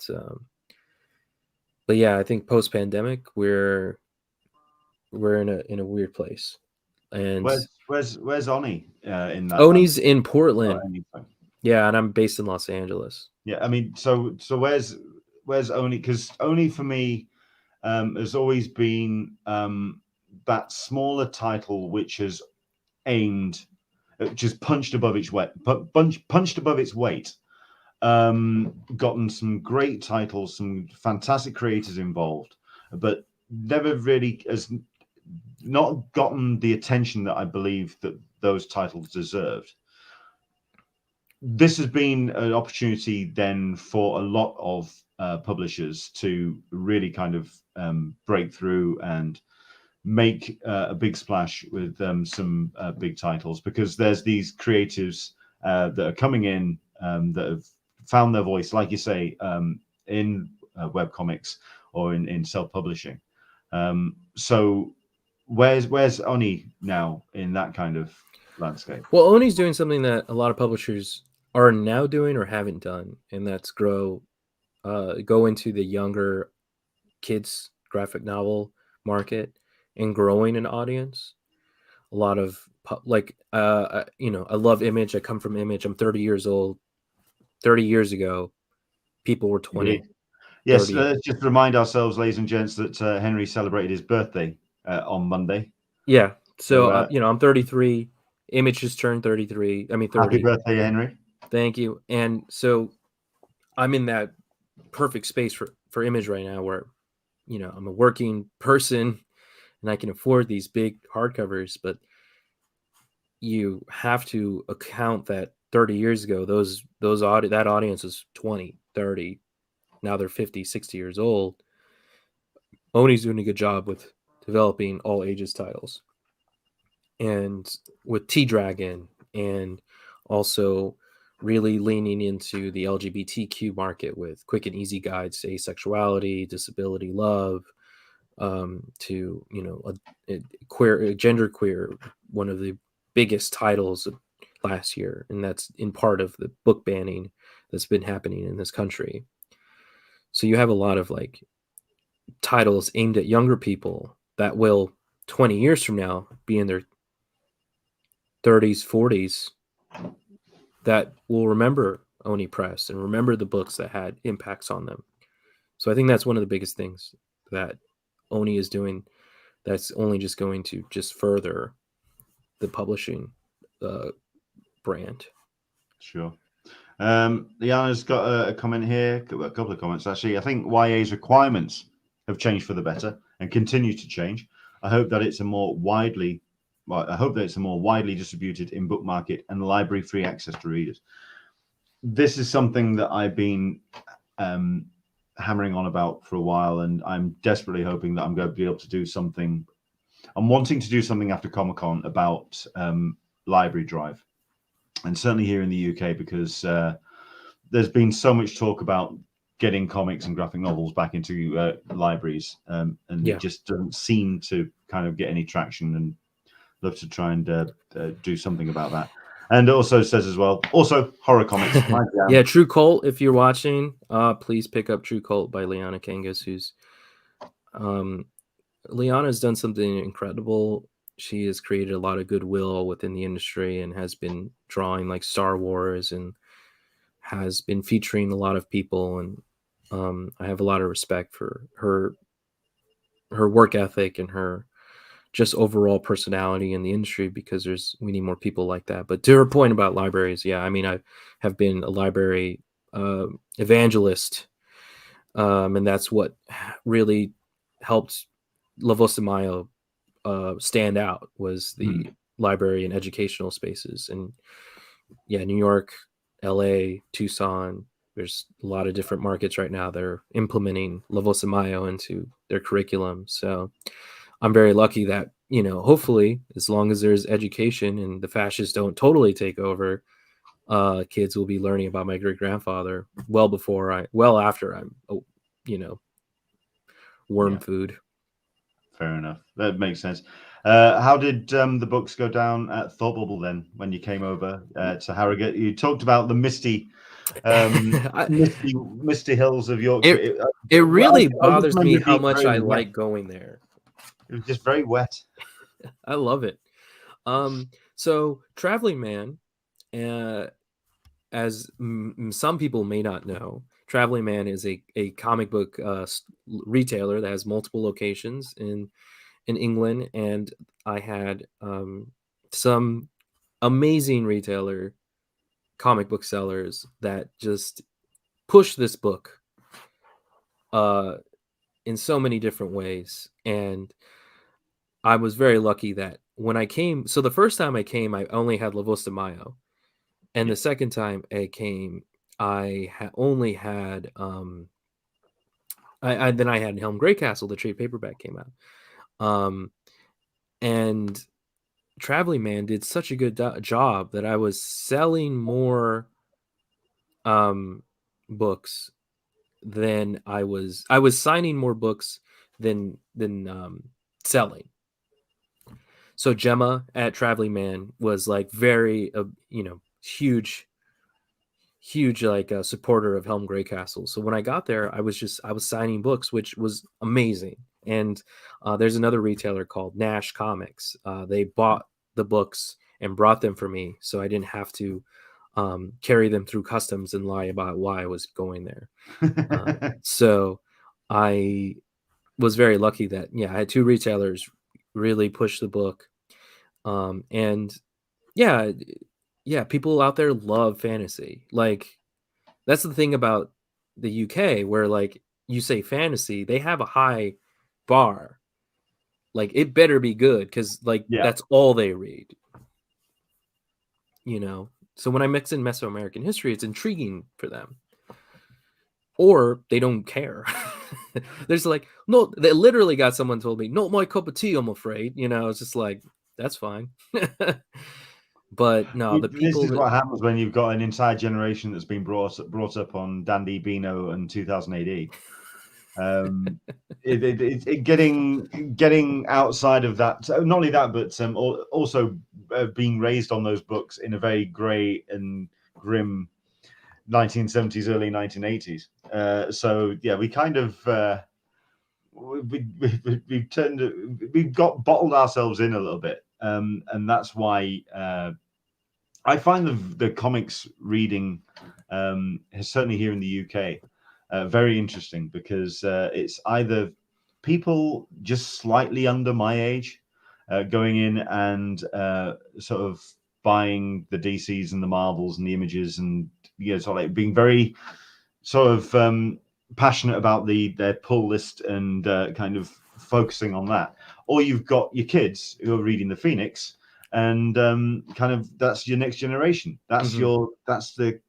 yeah, I think post pandemic we're in a weird place. And where's Oni in that? Oni's in Portland. Oh, yeah, and I'm based in Los Angeles. Yeah, I mean, so where's Oni? Because Oni for me has always been that smaller title which has punched above its weight, punched above its weight. Gotten some great titles, some fantastic creators involved, but never really has not gotten the attention that I believe that those titles deserved. This has been an opportunity then for a lot of publishers to really kind of break through and make a big splash with some big titles, because there's these creatives that are coming in that have found their voice, like you say, in webcomics or in self-publishing. So where's Oni now in that kind of landscape? Well, Oni's doing something that a lot of publishers are now doing or haven't done, and that's go into the younger kids graphic novel market and growing an audience. A lot of you know, I love Image. I come from Image. I'm 30 years old. 30 years ago, people were 20. Yes, let's just remind ourselves, ladies and gents, that Henry celebrated his birthday on Monday. Yeah, so you know, I'm 33. Image just turned 33. I mean, 30. Happy birthday, Henry. Thank you. And so I'm in that perfect space for Image right now, where, you know, I'm a working person and I can afford these big hardcovers, but you have to account that 30 years ago, that audience was 20, 30. Now they're 50, 60 years old. Oni's doing a good job with developing all ages titles. and with T-Dragon, and also really leaning into the LGBTQ market with quick and easy guides to asexuality, disability, love, to, you know, a genderqueer, one of the biggest titles of last year, and that's in part of the book banning that's been happening in this country. So you have a lot of like titles aimed at younger people that will 20 years from now be in their 30s, 40s, that will remember Oni Press and remember the books that had impacts on them. So I think that's one of the biggest things that Oni is doing, that's only just going to just further the publishing brand. Sure. Liana's got a comment here, a couple of comments actually. I think YA's requirements have changed for the better and continue to change. I hope that it's a more widely distributed in book market and library free access to readers. This is something that I've been hammering on about for a while, and I'm desperately hoping that I'm going to be able to do something. I'm wanting to do something after Comic-Con about library drive, and certainly here in the UK, because there's been so much talk about getting comics and graphic novels back into libraries, and it just doesn't seem to kind of get any traction, and love to try and do something about that. And it also says as well, also horror comics. Yeah, True Cult, if you're watching, please pick up True Cult by Liana Kangas, who's Liana's done something incredible. She has created a lot of goodwill within the industry and has been drawing like Star Wars and has been featuring a lot of people. And I have a lot of respect for her work ethic and her just overall personality in the industry, because we need more people like that. But to her point about libraries, yeah, I mean, I have been a library evangelist, and that's what really helped La Voz de Mayo stand out, was the library and educational spaces. And yeah, New York, LA, Tucson, there's a lot of different markets right now that are implementing La Voz de Mayo into their curriculum. So I'm very lucky that, you know, hopefully, as long as there's education and the fascists don't totally take over, kids will be learning about my great grandfather well after I'm, you know, worm food. Fair enough. That makes sense. How did the books go down at Thought Bubble then when you came over to Harrogate? You talked about the misty hills of Yorkshire. It really bothers me how much I like going there. It was just very wet. I love it. So Traveling Man, as some people may not know, Traveling Man is a comic book retailer that has multiple locations in England, and I had some amazing retailer comic book sellers that just push this book in so many different ways. And I was very lucky that when I came, so the first time I came, I only had La Voz de Mayo, and the second time I came, I only had then I had Helm Greycastle, the trade paperback came out, and Traveling Man did such a good job that I was selling more books than I was signing more books than selling. So Gemma at Traveling Man was like very huge like a supporter of Helm Greycastle. So when I got there, I was signing books, which was amazing. And there's another retailer called Nash Comics. They bought the books and brought them for me, so I didn't have to carry them through customs and lie about why I was going there. So I was very lucky that I had two retailers really push the book. And people out there love fantasy. Like, that's the thing about the UK, where like you say fantasy, they have a high bar. Like, it better be good, because that's all they read. You know, so when I mix in Mesoamerican history, it's intriguing for them. Or they don't care. There's like, no, they literally got someone told me, not my cup of tea, I'm afraid. You know, it's just like, That's fine. But no, the This people is that what happens when you've got an entire generation that's been brought up on Dandy Beano and 2000 AD. Getting outside of that, not only that, but also being raised on those books in a very grey and grim 1970s, early 1980s. So yeah, we kind of we've got bottled ourselves in a little bit, and that's why I find the comics reading, certainly here in the UK, very interesting, because it's either people just slightly under my age going in and sort of buying the DCs and the Marvels and the Images, and sort of like being very sort of passionate about their pull list and kind of focusing on that, or you've got your kids who are reading the Phoenix, and kind of that's your next generation. That's that's the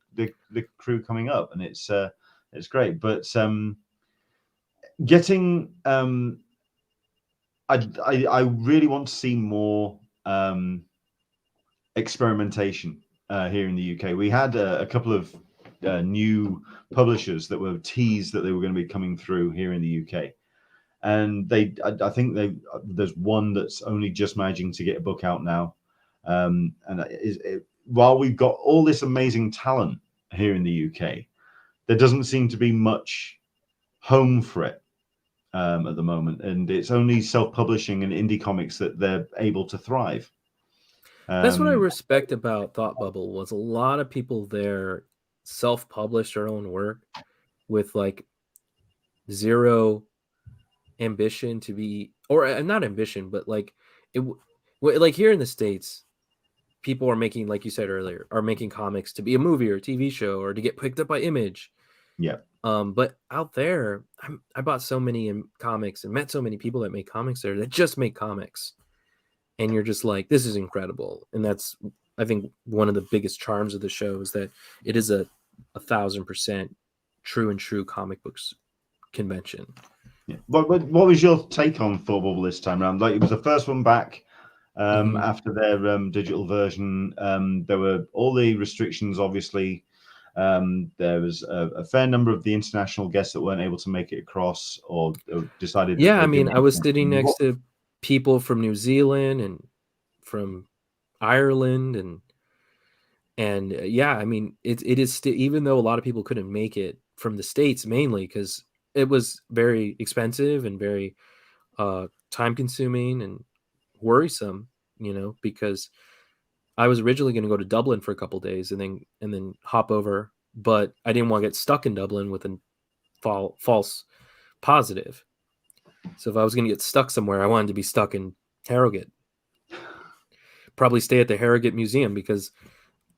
crew coming up, and it's great. But getting I really want to see more experimentation here in the UK. We had a couple of new publishers that were teased that they were going to be coming through here in the UK, and I think there's one that's only just managing to get a book out now, and while we've got all this amazing talent here in the UK, there doesn't seem to be much home for it at the moment, and it's only self-publishing and indie comics that they're able to thrive. That's what I respect about Thought Bubble, was a lot of people there self-published their own work with like zero ambition to be, or not ambition, but like like here in the States, people are making, like you said earlier, are making comics to be a movie or a TV show or to get picked up by Image. Yeah. But out there, I bought so many comics and met so many people that make comics there that just make comics. And you're just like, this is incredible. And that's, I think, one of the biggest charms of the show, is that it is a 1,000% true comic books convention. Yeah. What was your take on Thought Bubble this time around? Like, it was the first one back after their digital version. There were all the restrictions, obviously. There was a fair number of the international guests that weren't able to make it across, or decided. Yeah, I mean, I was sitting next to people from New Zealand and from Ireland, and yeah, I mean, it is even though a lot of people couldn't make it from the States, mainly because it was very expensive and very time consuming and worrisome, because I was originally going to go to Dublin for a couple days and then hop over, but I didn't want to get stuck in Dublin with a false positive. So if I was going to get stuck somewhere, I wanted to be stuck in Harrogate. Probably stay at the Harrogate Museum, because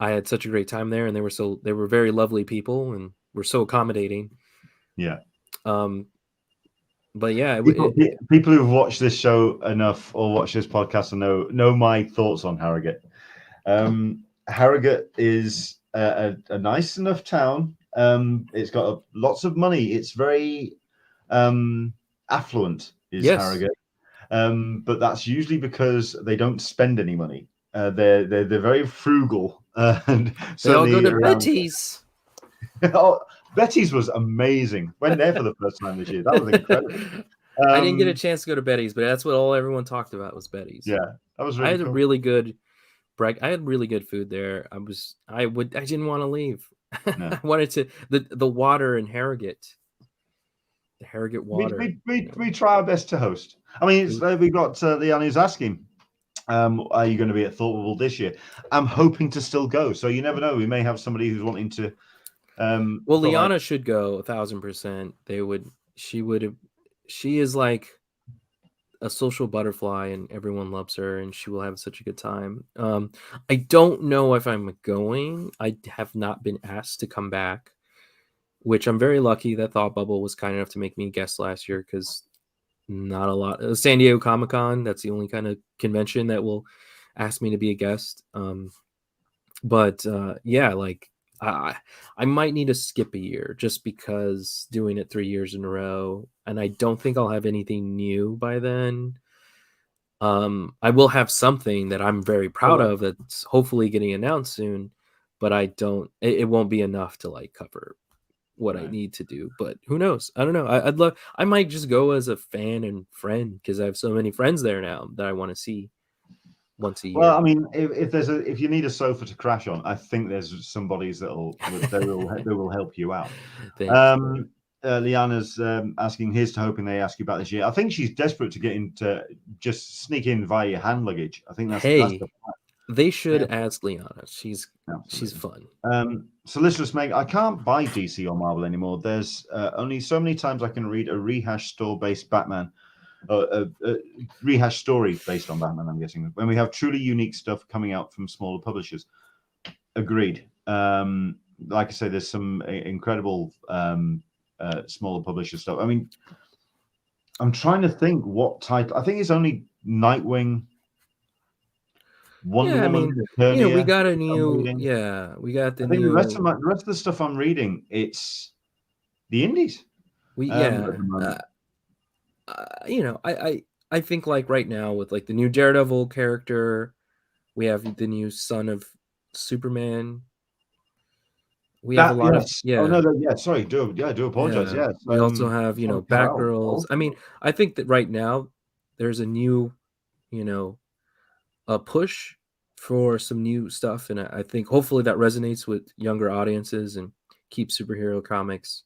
I had such a great time there, and they were very lovely people and were so accommodating. Yeah. But yeah, people who've watched this show enough or watched this podcast know my thoughts on Harrogate. Harrogate is a nice enough town. It's got lots of money. It's very affluent, is Harrogate. But that's usually because they don't spend any money. They're very frugal. And they all go to Betty's. Oh, Betty's was amazing. Went there for the first time this year. That was incredible. I didn't get a chance to go to Betty's, but that's what everyone talked about was Betty's. Yeah, that was really I had cool. a really good I had really good food there. I didn't want to leave. No. I wanted to the water in Harrogate. The Harrogate water. We try our best to host. I mean, we've got Leanne who's asking, are you going to be at Thought Bubble this year? I'm hoping to still go. So you never know. We may have somebody who's wanting to. Well, Liana should go 1,000%. She is like a social butterfly, and everyone loves her, and she will have such a good time. I don't know if I'm going. I have not been asked to come back, which I'm very lucky that Thought Bubble was kind enough to make me a guest last year, because not a lot. San Diego Comic-Con, that's the only kind of convention that will ask me to be a guest. But yeah, like I might need to skip a year, just because doing it 3 years in a row, and I don't think I'll have anything new by then. I will have something that I'm very proud of that's hopefully getting announced soon, but it won't be enough to like cover what I need to do. But who knows? I don't know. I might just go as a fan and friend because I have so many friends there now that I want to see once a year. Well, I mean, if you need a sofa to crash on, I think there's some bodies that will help you out. Liana's asking, here's to hoping they ask you about this year. I think she's desperate to get into, just sneak in via your hand luggage. I think that's the they should ask Liana. She's fun. Solicitous Meg, I can't buy DC or Marvel anymore. There's only so many times I can read a rehash store-based Batman, a rehash story based on Batman, I'm guessing, when we have truly unique stuff coming out from smaller publishers. Agreed. Like I say, there's some incredible smaller publisher stuff. I mean, I'm trying to think what type. I think it's only Nightwing, Wonder Woman. We got a new. Yeah, we got the new. The rest of the stuff I'm reading, it's the indies. I think like right now with like the new Daredevil character, we have the new Son of Superman. We have a lot of sorry, do apologize. Yeah, we also have Batgirls. I mean, I think that right now there's a new, a push for some new stuff, and I think hopefully that resonates with younger audiences and keeps superhero comics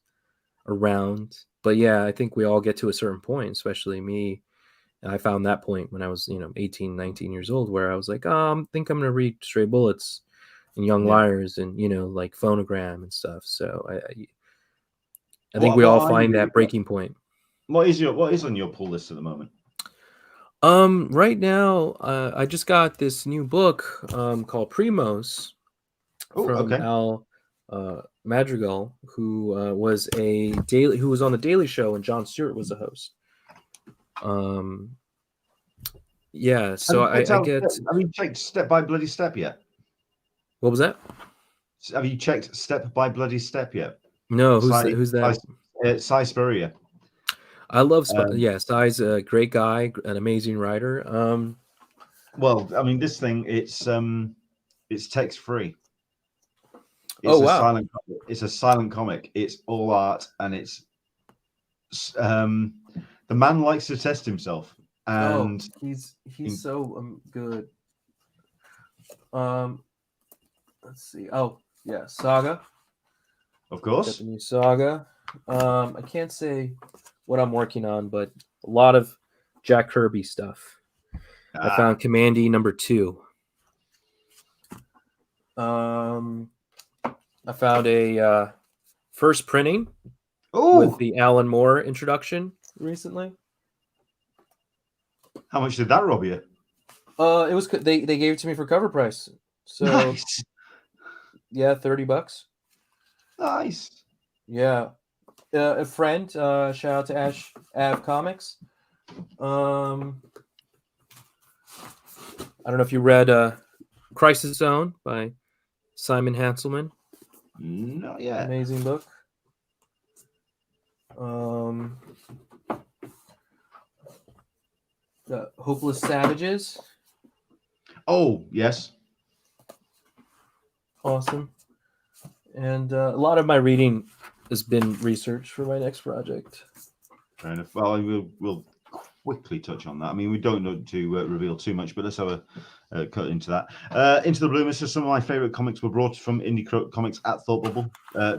around. But yeah, I think we all get to a certain point, especially me. I found that point when I was 18, 19 years old, where I was like, I think I'm gonna read Stray Bullets and Young Liars and like Phonogram and stuff. So I think we all find that breaking point. What is on your pull list at the moment? Right now, I just got this new book called Primos from Al Madrigal, who was on the Daily Show and Jon Stewart was the host. Yeah, so I get. Have you checked Step by Bloody Step yet? What was that? Have you checked Step by Bloody Step yet? No, who's that? Cy Spurrier. I love Cy's a great guy, an amazing writer. Well, I mean, this thing it's text free. It's a silent comic. It's all art, and it's the man likes to test himself, and he's so good. Let's see. Oh yeah, Saga. Of course, got the new Saga. I can't say what I'm working on, but a lot of Jack Kirby stuff. I found Commandy #2. I found a first printing with the Alan Moore introduction recently. How much did that rob you? It was they gave it to me for cover price. So nice. Yeah, $30. Nice. Yeah. A friend, shout out to Ash Av Comics. I don't know if you read Crisis Zone by Simon Hanselman. Not yet. Amazing book. The Hopeless Savages. Oh, yes. Awesome. And a lot of my reading has been research for my next project. Fair enough. Well, we'll quickly touch on that. I mean, we don't need to reveal too much, but let's have a cut into that. Into the Blue Mist. Some of my favorite comics were brought from Indie Comics at Thought Bubble.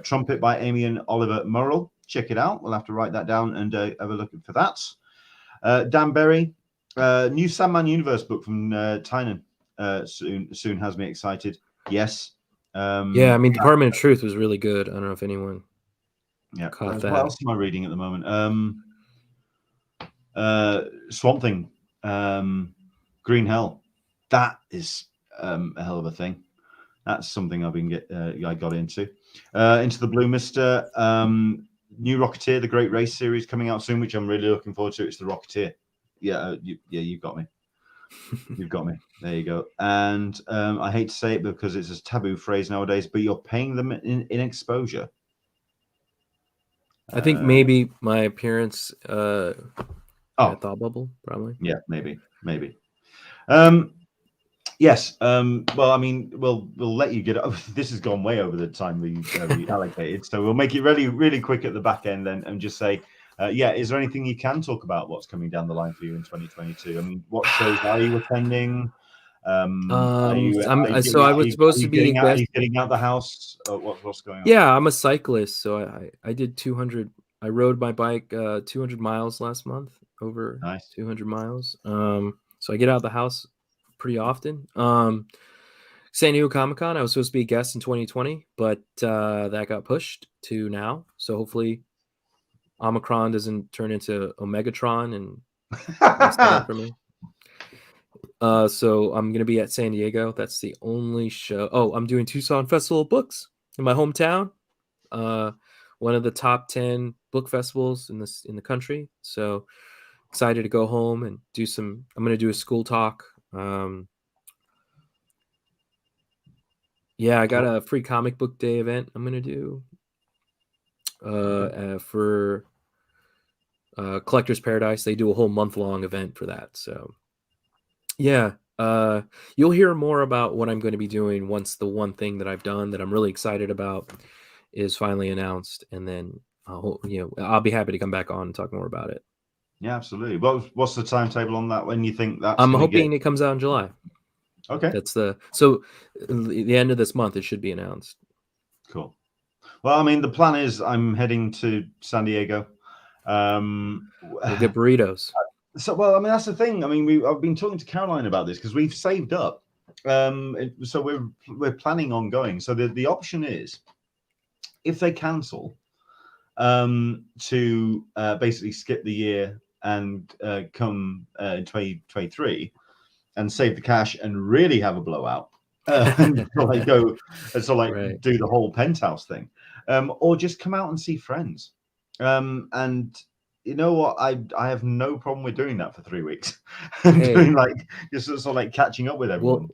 Trumpet by Amy and Oliver Murrell. Check it out. We'll have to write that down and have a look for that. Dan Berry, new Sandman Universe book from Tynan. Soon has me excited. Yes. Yeah, I mean, Department of Truth was really good. I don't know if anyone caught that. What else am I reading at the moment? Swamp Thing, Green Hell. That is a hell of a thing. That's something I got into. Into the Blue Mister, new Rocketeer, the Great Race series coming out soon, which I'm really looking forward to. It's the Rocketeer. Yeah, you've got me. You've got me. There you go. And I hate to say it because it's a taboo phrase nowadays, but you're paying them in exposure. I think maybe my appearance at Thought Bubble, probably. Yeah, maybe. Yes. Well, I mean, we'll let you get. This has gone way over the time we allocated, so we'll make it really, really quick at the back end and just say, yeah. Is there anything you can talk about? What's coming down the line for you in 2022? I mean, what shows are you attending? Are you So I was supposed to be a guest. Are you getting out the house? What's going on? Yeah, I'm a cyclist, so I did 200. I rode my bike 200 miles last month, over Nice. 200 miles. So I get out of the house pretty often. San Diego Comic Con, I was supposed to be a guest in 2020, but that got pushed to now. So hopefully Omicron doesn't turn into Omegatron and mess that up for me. So I'm going to be at San Diego. That's the only show. Oh, I'm doing Tucson Festival of Books in my hometown. One of the top 10 book festivals in the country. So excited to go home and do some. I'm going to do a school talk. Yeah, I got a free comic book day event I'm going to do for Collector's Paradise. They do a whole month-long event for that. So yeah, you'll hear more about what I'm going to be doing once the one thing that I've done that I'm really excited about is finally announced, and then I'll be happy to come back on and talk more about it. Yeah, absolutely. What's the timetable on that? When you think that's? I'm hoping it comes out in July. Okay. That's the end of this month. It should be announced. Cool. Well, I mean, the plan is I'm heading to San Diego. We'll get burritos. So, well, I mean, that's the thing. I mean, I've been talking to Caroline about this because we've saved up. So we're planning on going. So the option is, if they cancel, to basically skip the year and come in 2023 and save the cash and really have a blowout. And right. Do the whole penthouse thing, or just come out and see friends. And you know what? I have no problem with doing that for 3 weeks. Doing just sort of like catching up with everyone.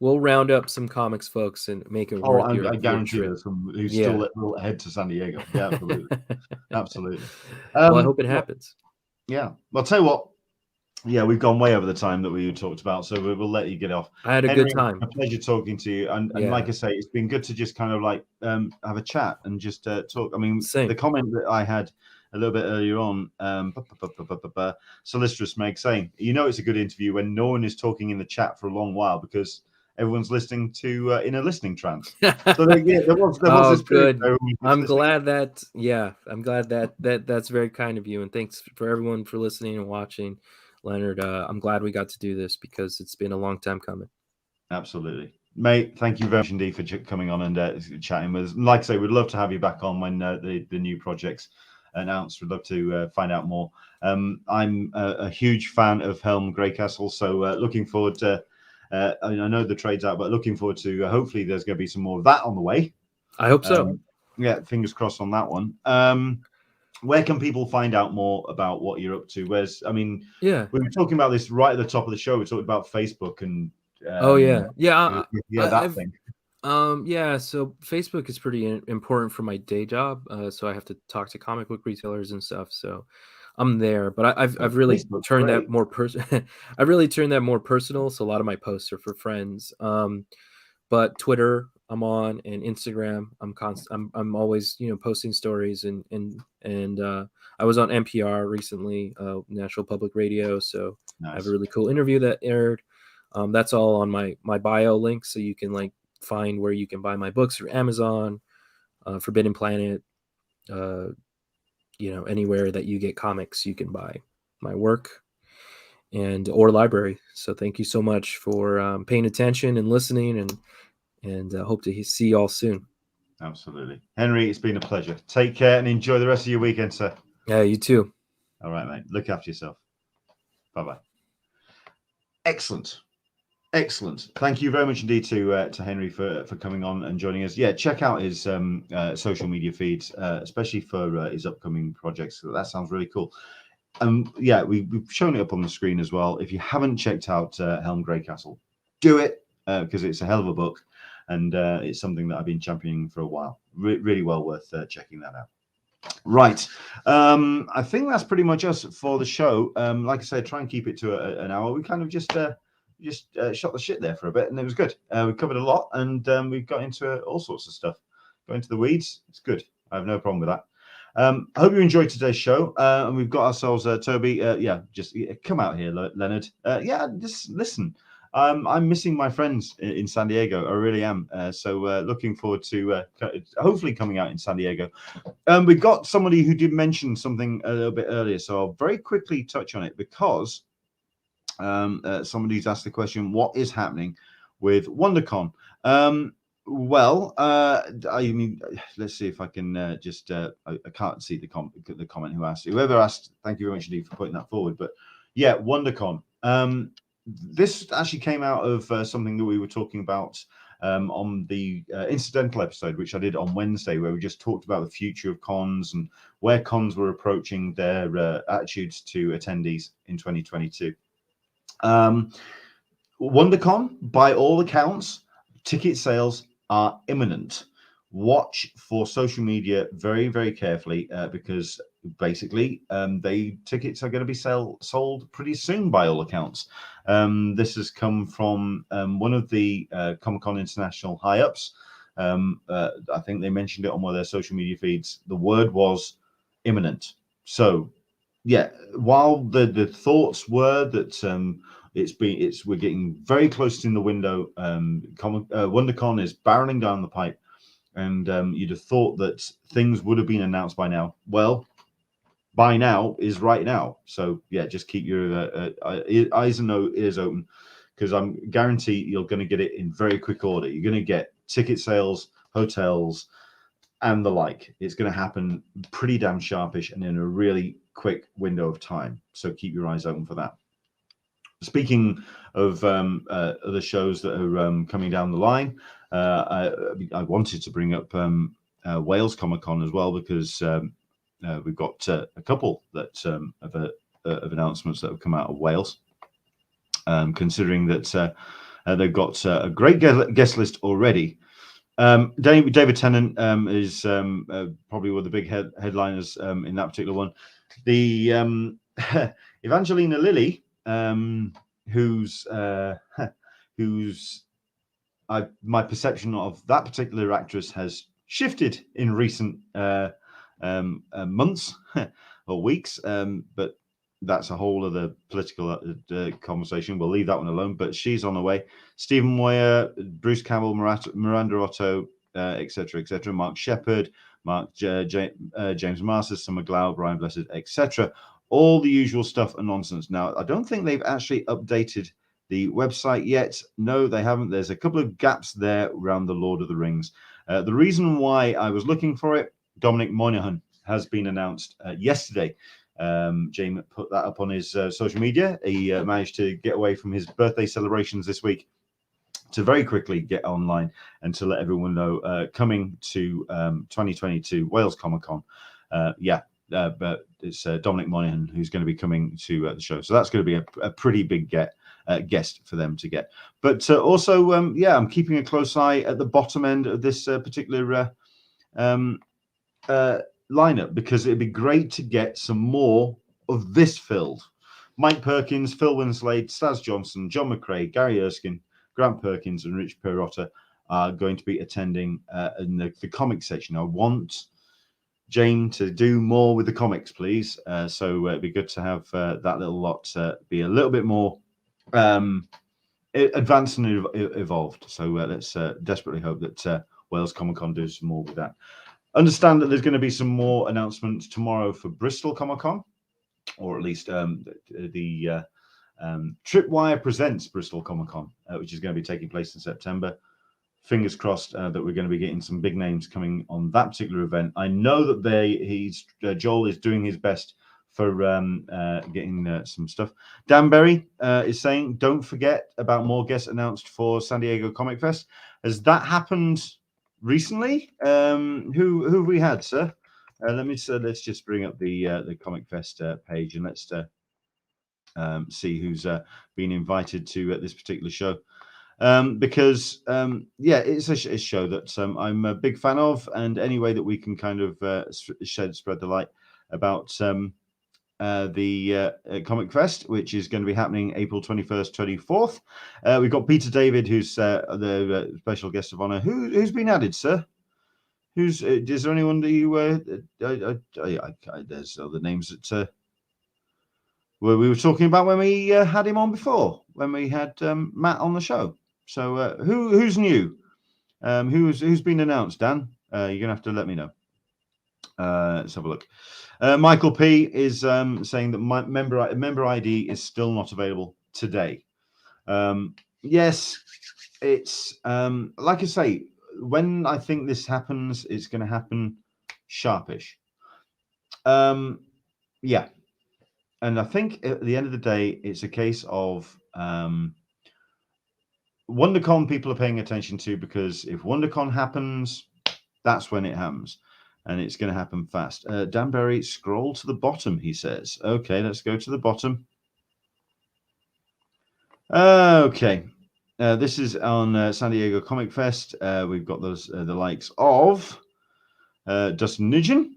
We'll round up some comics folks and make it worth your I guarantee trip. There's some who still will head to San Diego. Yeah, absolutely. Absolutely. Well, I hope it happens. Yeah. Well, I'll tell you what. Yeah, we've gone way over the time that we talked about, so we'll let you get off. I had a Henry, good time. A pleasure talking to you. And like I say, it's been good to just kind of like have a chat and just talk. I mean, the comment that I had a little bit earlier on, Solicitress Meg saying, it's a good interview when no one is talking in the chat for a long while because everyone's listening to in a listening trance. So there was this good. I'm glad that's very kind of you, and thanks for everyone for listening and watching. Leonard, I'm glad we got to do this because it's been a long time coming. Absolutely. Mate, thank you very much indeed for coming on and chatting with us. Like I say, we'd love to have you back on when the new project's announced. We'd love to find out more. I'm a huge fan of Helm Greycastle, so looking forward to, I know the trade's out, but looking forward to, hopefully there's going to be some more of that on the way. I hope so. Yeah, fingers crossed on that one. Where can people find out more about what you're up to? We were talking about this right at the top of the show. We talked about Facebook and that thing. So Facebook is pretty important for my day job. So I have to talk to comic book retailers and stuff. So I'm there, but I've really turned that more I've really turned that more personal. So a lot of my posts are for friends. But Twitter, I'm on, and Instagram, I'm always posting stories and I was on NPR recently, National Public Radio, so nice. I have a really cool interview that aired. That's all on my bio link, so you can find where you can buy my books through Amazon, Forbidden Planet, anywhere that you get comics, you can buy my work or library. So thank you so much for paying attention and listening, and hope to see you all soon. Absolutely. Henry, it's been a pleasure. Take care and enjoy the rest of your weekend, sir. Yeah, you too. All right, mate. Look after yourself. Bye-bye. Excellent. Thank you very much indeed to Henry for coming on and joining us. Yeah, check out his social media feeds, especially for his upcoming projects. That sounds really cool. We've shown it up on the screen as well. If you haven't checked out Helm Greycastle, do it because it's a hell of a book. And it's something that I've been championing for a while. Really well worth checking that out. Right. I think that's pretty much us for the show. Like I said, try and keep it to an hour. We kind of just shot the shit there for a bit, and it was good. We covered a lot, and we got into all sorts of stuff. Got into the weeds. It's good. I have no problem with that. I hope you enjoyed today's show, and we've got ourselves Toby. Just come out here, Leonard. Just listen. I'm missing my friends in San Diego. I really am. So looking forward to hopefully coming out in San Diego. We've got somebody who did mention something a little bit earlier, so I'll very quickly touch on it because somebody's asked the question, what is happening with WonderCon? I mean, let's see if I can I can't see the comment who asked. Whoever asked, thank you very much indeed for putting that forward. But yeah, WonderCon. This actually came out of something that we were talking about on the incidental episode, which I did on Wednesday, where we just talked about the future of cons and where cons were approaching their attitudes to attendees in 2022. WonderCon, by all accounts, ticket sales are imminent. Watch for social media very, very carefully because basically tickets are going to be sold pretty soon by all accounts. This has come from one of the Comic-Con International high-ups. I think they mentioned it on one of their social media feeds. The word was imminent. So yeah, while the thoughts were that we're getting very close in the window, WonderCon is barreling down the pipe, and you'd have thought that things would have been announced by now. Well, by now is right now. So yeah, just keep your eyes and ears open, because I'm guarantee you're going to get it in very quick order. You're going to get ticket sales, hotels, and the like. It's going to happen pretty damn sharpish and in a really quick window of time. So keep your eyes open for that. Speaking of other shows that are coming down the line, I wanted to bring up Wales Comic Con as well, because we've got a couple that of announcements that have come out of Wales. Considering that they've got a great guest list already. David Tennant is probably one of the big headliners in that particular one. The Evangelina Lilly, who's my perception of that particular actress has shifted in recent months or weeks, but that's a whole other political conversation. We'll leave that one alone. But she's on the way. Stephen Moyer, Bruce Campbell, Miranda Otto, etc., etc. Mark Shepard, James Masters, Summer Glau, Brian Blessed, etc. All the usual stuff and nonsense. Now, I don't think they've actually updated the website yet. No, they haven't. There's a couple of gaps there around the Lord of the Rings. The reason why I was looking for it, Dominic Monaghan has been announced yesterday. James put that up on his social media. He managed to get away from his birthday celebrations this week to very quickly get online and to let everyone know coming to 2022 Wales Comic Con. But it's Dominic Monaghan who's going to be coming to the show. So that's going to be a pretty big guest for them to get. But also, I'm keeping a close eye at the bottom end of this particular lineup, because it'd be great to get some more of this filled. Mike Perkins, Phil Winslade, Staz Johnson, John McRae, Gary Erskine, Grant Perkins, and Rich Perotta are going to be attending in the comic section. I want James to do more with the comics, please. So it'd be good to have that little lot be a little bit more advanced and evolved. So let's desperately hope that Wales Comic Con does some more with that. Understand that there's going to be some more announcements tomorrow for Bristol Comic Con, or at least the Tripwire Presents Bristol Comic Con, which is going to be taking place in September. Fingers crossed that we're going to be getting some big names coming on that particular event. I know that Joel is doing his best for getting some stuff. Dan Berry is saying, don't forget about more guests announced for San Diego Comic Fest. Has that happened recently? Who have we had, sir? Let's just bring up the Comic Fest page, and let's see who's been invited to this particular show. because yeah, it's a show that I'm a big fan of, and any way that we can kind of spread the light about the Comic Fest, which is going to be happening April 21st, 24th. We've got Peter David, who's the special guest of honor. Who's been added, sir? Is there anyone that you? There's other names that we were talking about when we had him on before, when we had Matt on the show. So who's new? Who's been announced? Dan, you're gonna have to let me know. Let's have a look. Michael P is saying that my member ID is still not available today. Yes, it's like I say, when I think this happens, it's going to happen sharpish. Yeah, and I think at the end of the day, it's a case of WonderCon people are paying attention to, because if WonderCon happens, that's when it happens. And it's going to happen fast. Danbury, scroll to the bottom, he says. Okay, let's go to the bottom. Okay. This is on San Diego Comic Fest. We've got those the likes of Dustin Nugent,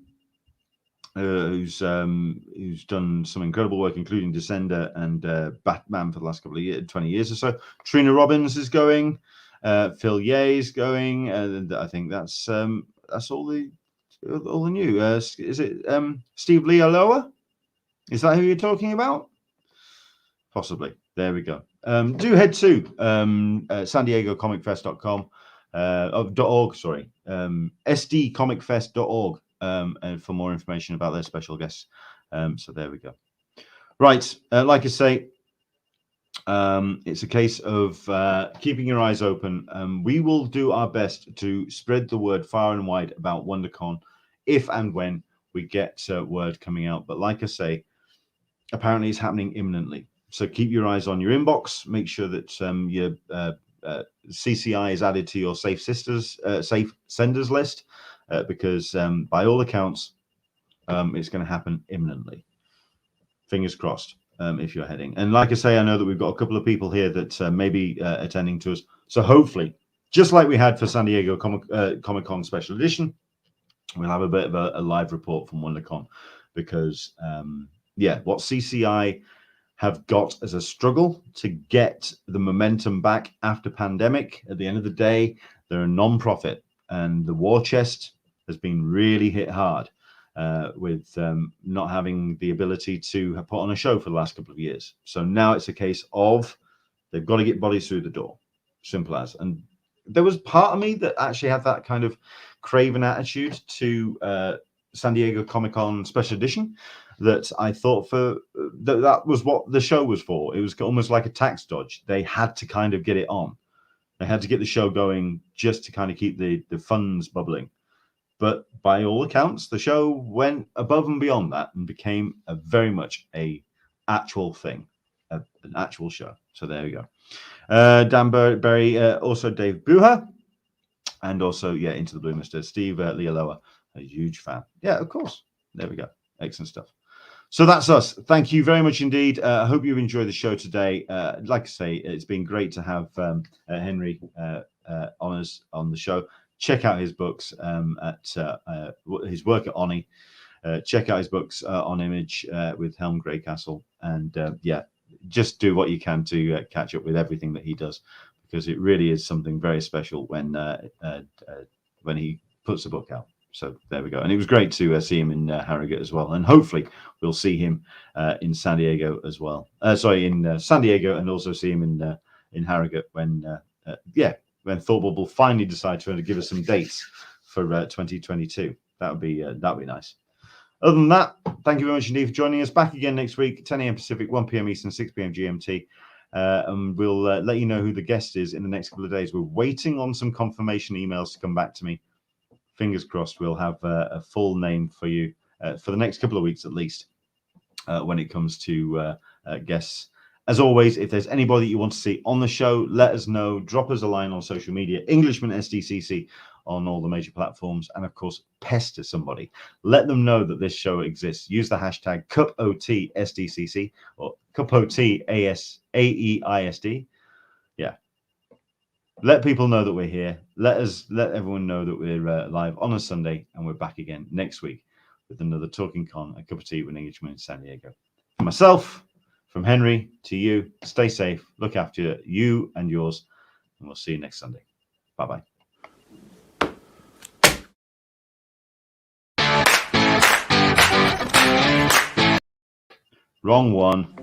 who's done some incredible work, including Descender and Batman for the last couple of years, 20 years or so. Trina Robbins is going. Phil Ye's going. I think that's all the new. Is it Steve Lealoa? Is that who you're talking about? Possibly. There we go. Do head to San Diego comicfest.com .org, sorry, sdcomicfest.org and for more information about their special guests. So there we go. Right, like I say, it's a case of keeping your eyes open. We will do our best to spread the word far and wide about WonderCon if and when we get word coming out. But like I say, apparently it's happening imminently. So keep your eyes on your inbox. Make sure that your CCI is added to your safe senders list, because by all accounts, it's going to happen imminently. Fingers crossed. If you're heading. And like I say, I know that we've got a couple of people here that may be attending to us. So hopefully, just like we had for San Diego Comic-Con Special Edition, we'll have a bit of a live report from WonderCon, because, yeah, what CCI have got as a struggle to get the momentum back after pandemic. At the end of the day, they're a non-profit, and the war chest has been really hit hard. With not having the ability to put on a show for the last couple of years. So now it's a case of they've got to get bodies through the door. Simple as. And there was part of me that actually had that kind of craven attitude to San Diego Comic-Con Special Edition, that I thought that was what the show was for. It was almost like a tax dodge. They had to kind of get it on. They had to get the show going just to kind of keep the funds bubbling. But by all accounts, the show went above and beyond that and became very much a actual thing, an actual show. So there we go. Dan Berry, also Dave Buha, and also, yeah, Into the Blue Mr. Steve Lealoa, a huge fan. Yeah, of course. There we go. Excellent stuff. So that's us. Thank you very much indeed. I hope you've enjoyed the show today. Like I say, it's been great to have Henry Honors on the show. Check out his books at his work at Oni. Check out his books on Image with Helm Greycastle, and yeah, just do what you can to catch up with everything that he does, because it really is something very special when he puts a book out. So there we go. And it was great to see him in Harrogate as well, and hopefully we'll see him in San Diego as well. In San Diego, and also see him in Harrogate when when Thought will finally decide to give us some dates for 2022. That would be nice. Other than that, thank you very much indeed for joining us. Back again next week, 10 a.m. Pacific, 1 p.m. Eastern, 6 p.m. GMT. And we'll let you know who the guest is in the next couple of days. We're waiting on some confirmation emails to come back to me. Fingers crossed we'll have a full name for you for the next couple of weeks at least when it comes to guests. As always, if there's anybody you want to see on the show, let us know. Drop us a line on social media, Englishman SDCC on all the major platforms, and of course, pester somebody. Let them know that this show exists. Use the hashtag CupOTSDCC or CupOTAEISD. Yeah. let people know that we're here. Let everyone know that we're live on a Sunday, and we're back again next week with another Talkin Con, a cup of tea with an Englishman in San Diego. For myself, from Henry to you, stay safe, look after you and yours, and we'll see you next Sunday. Bye-bye. Wrong one.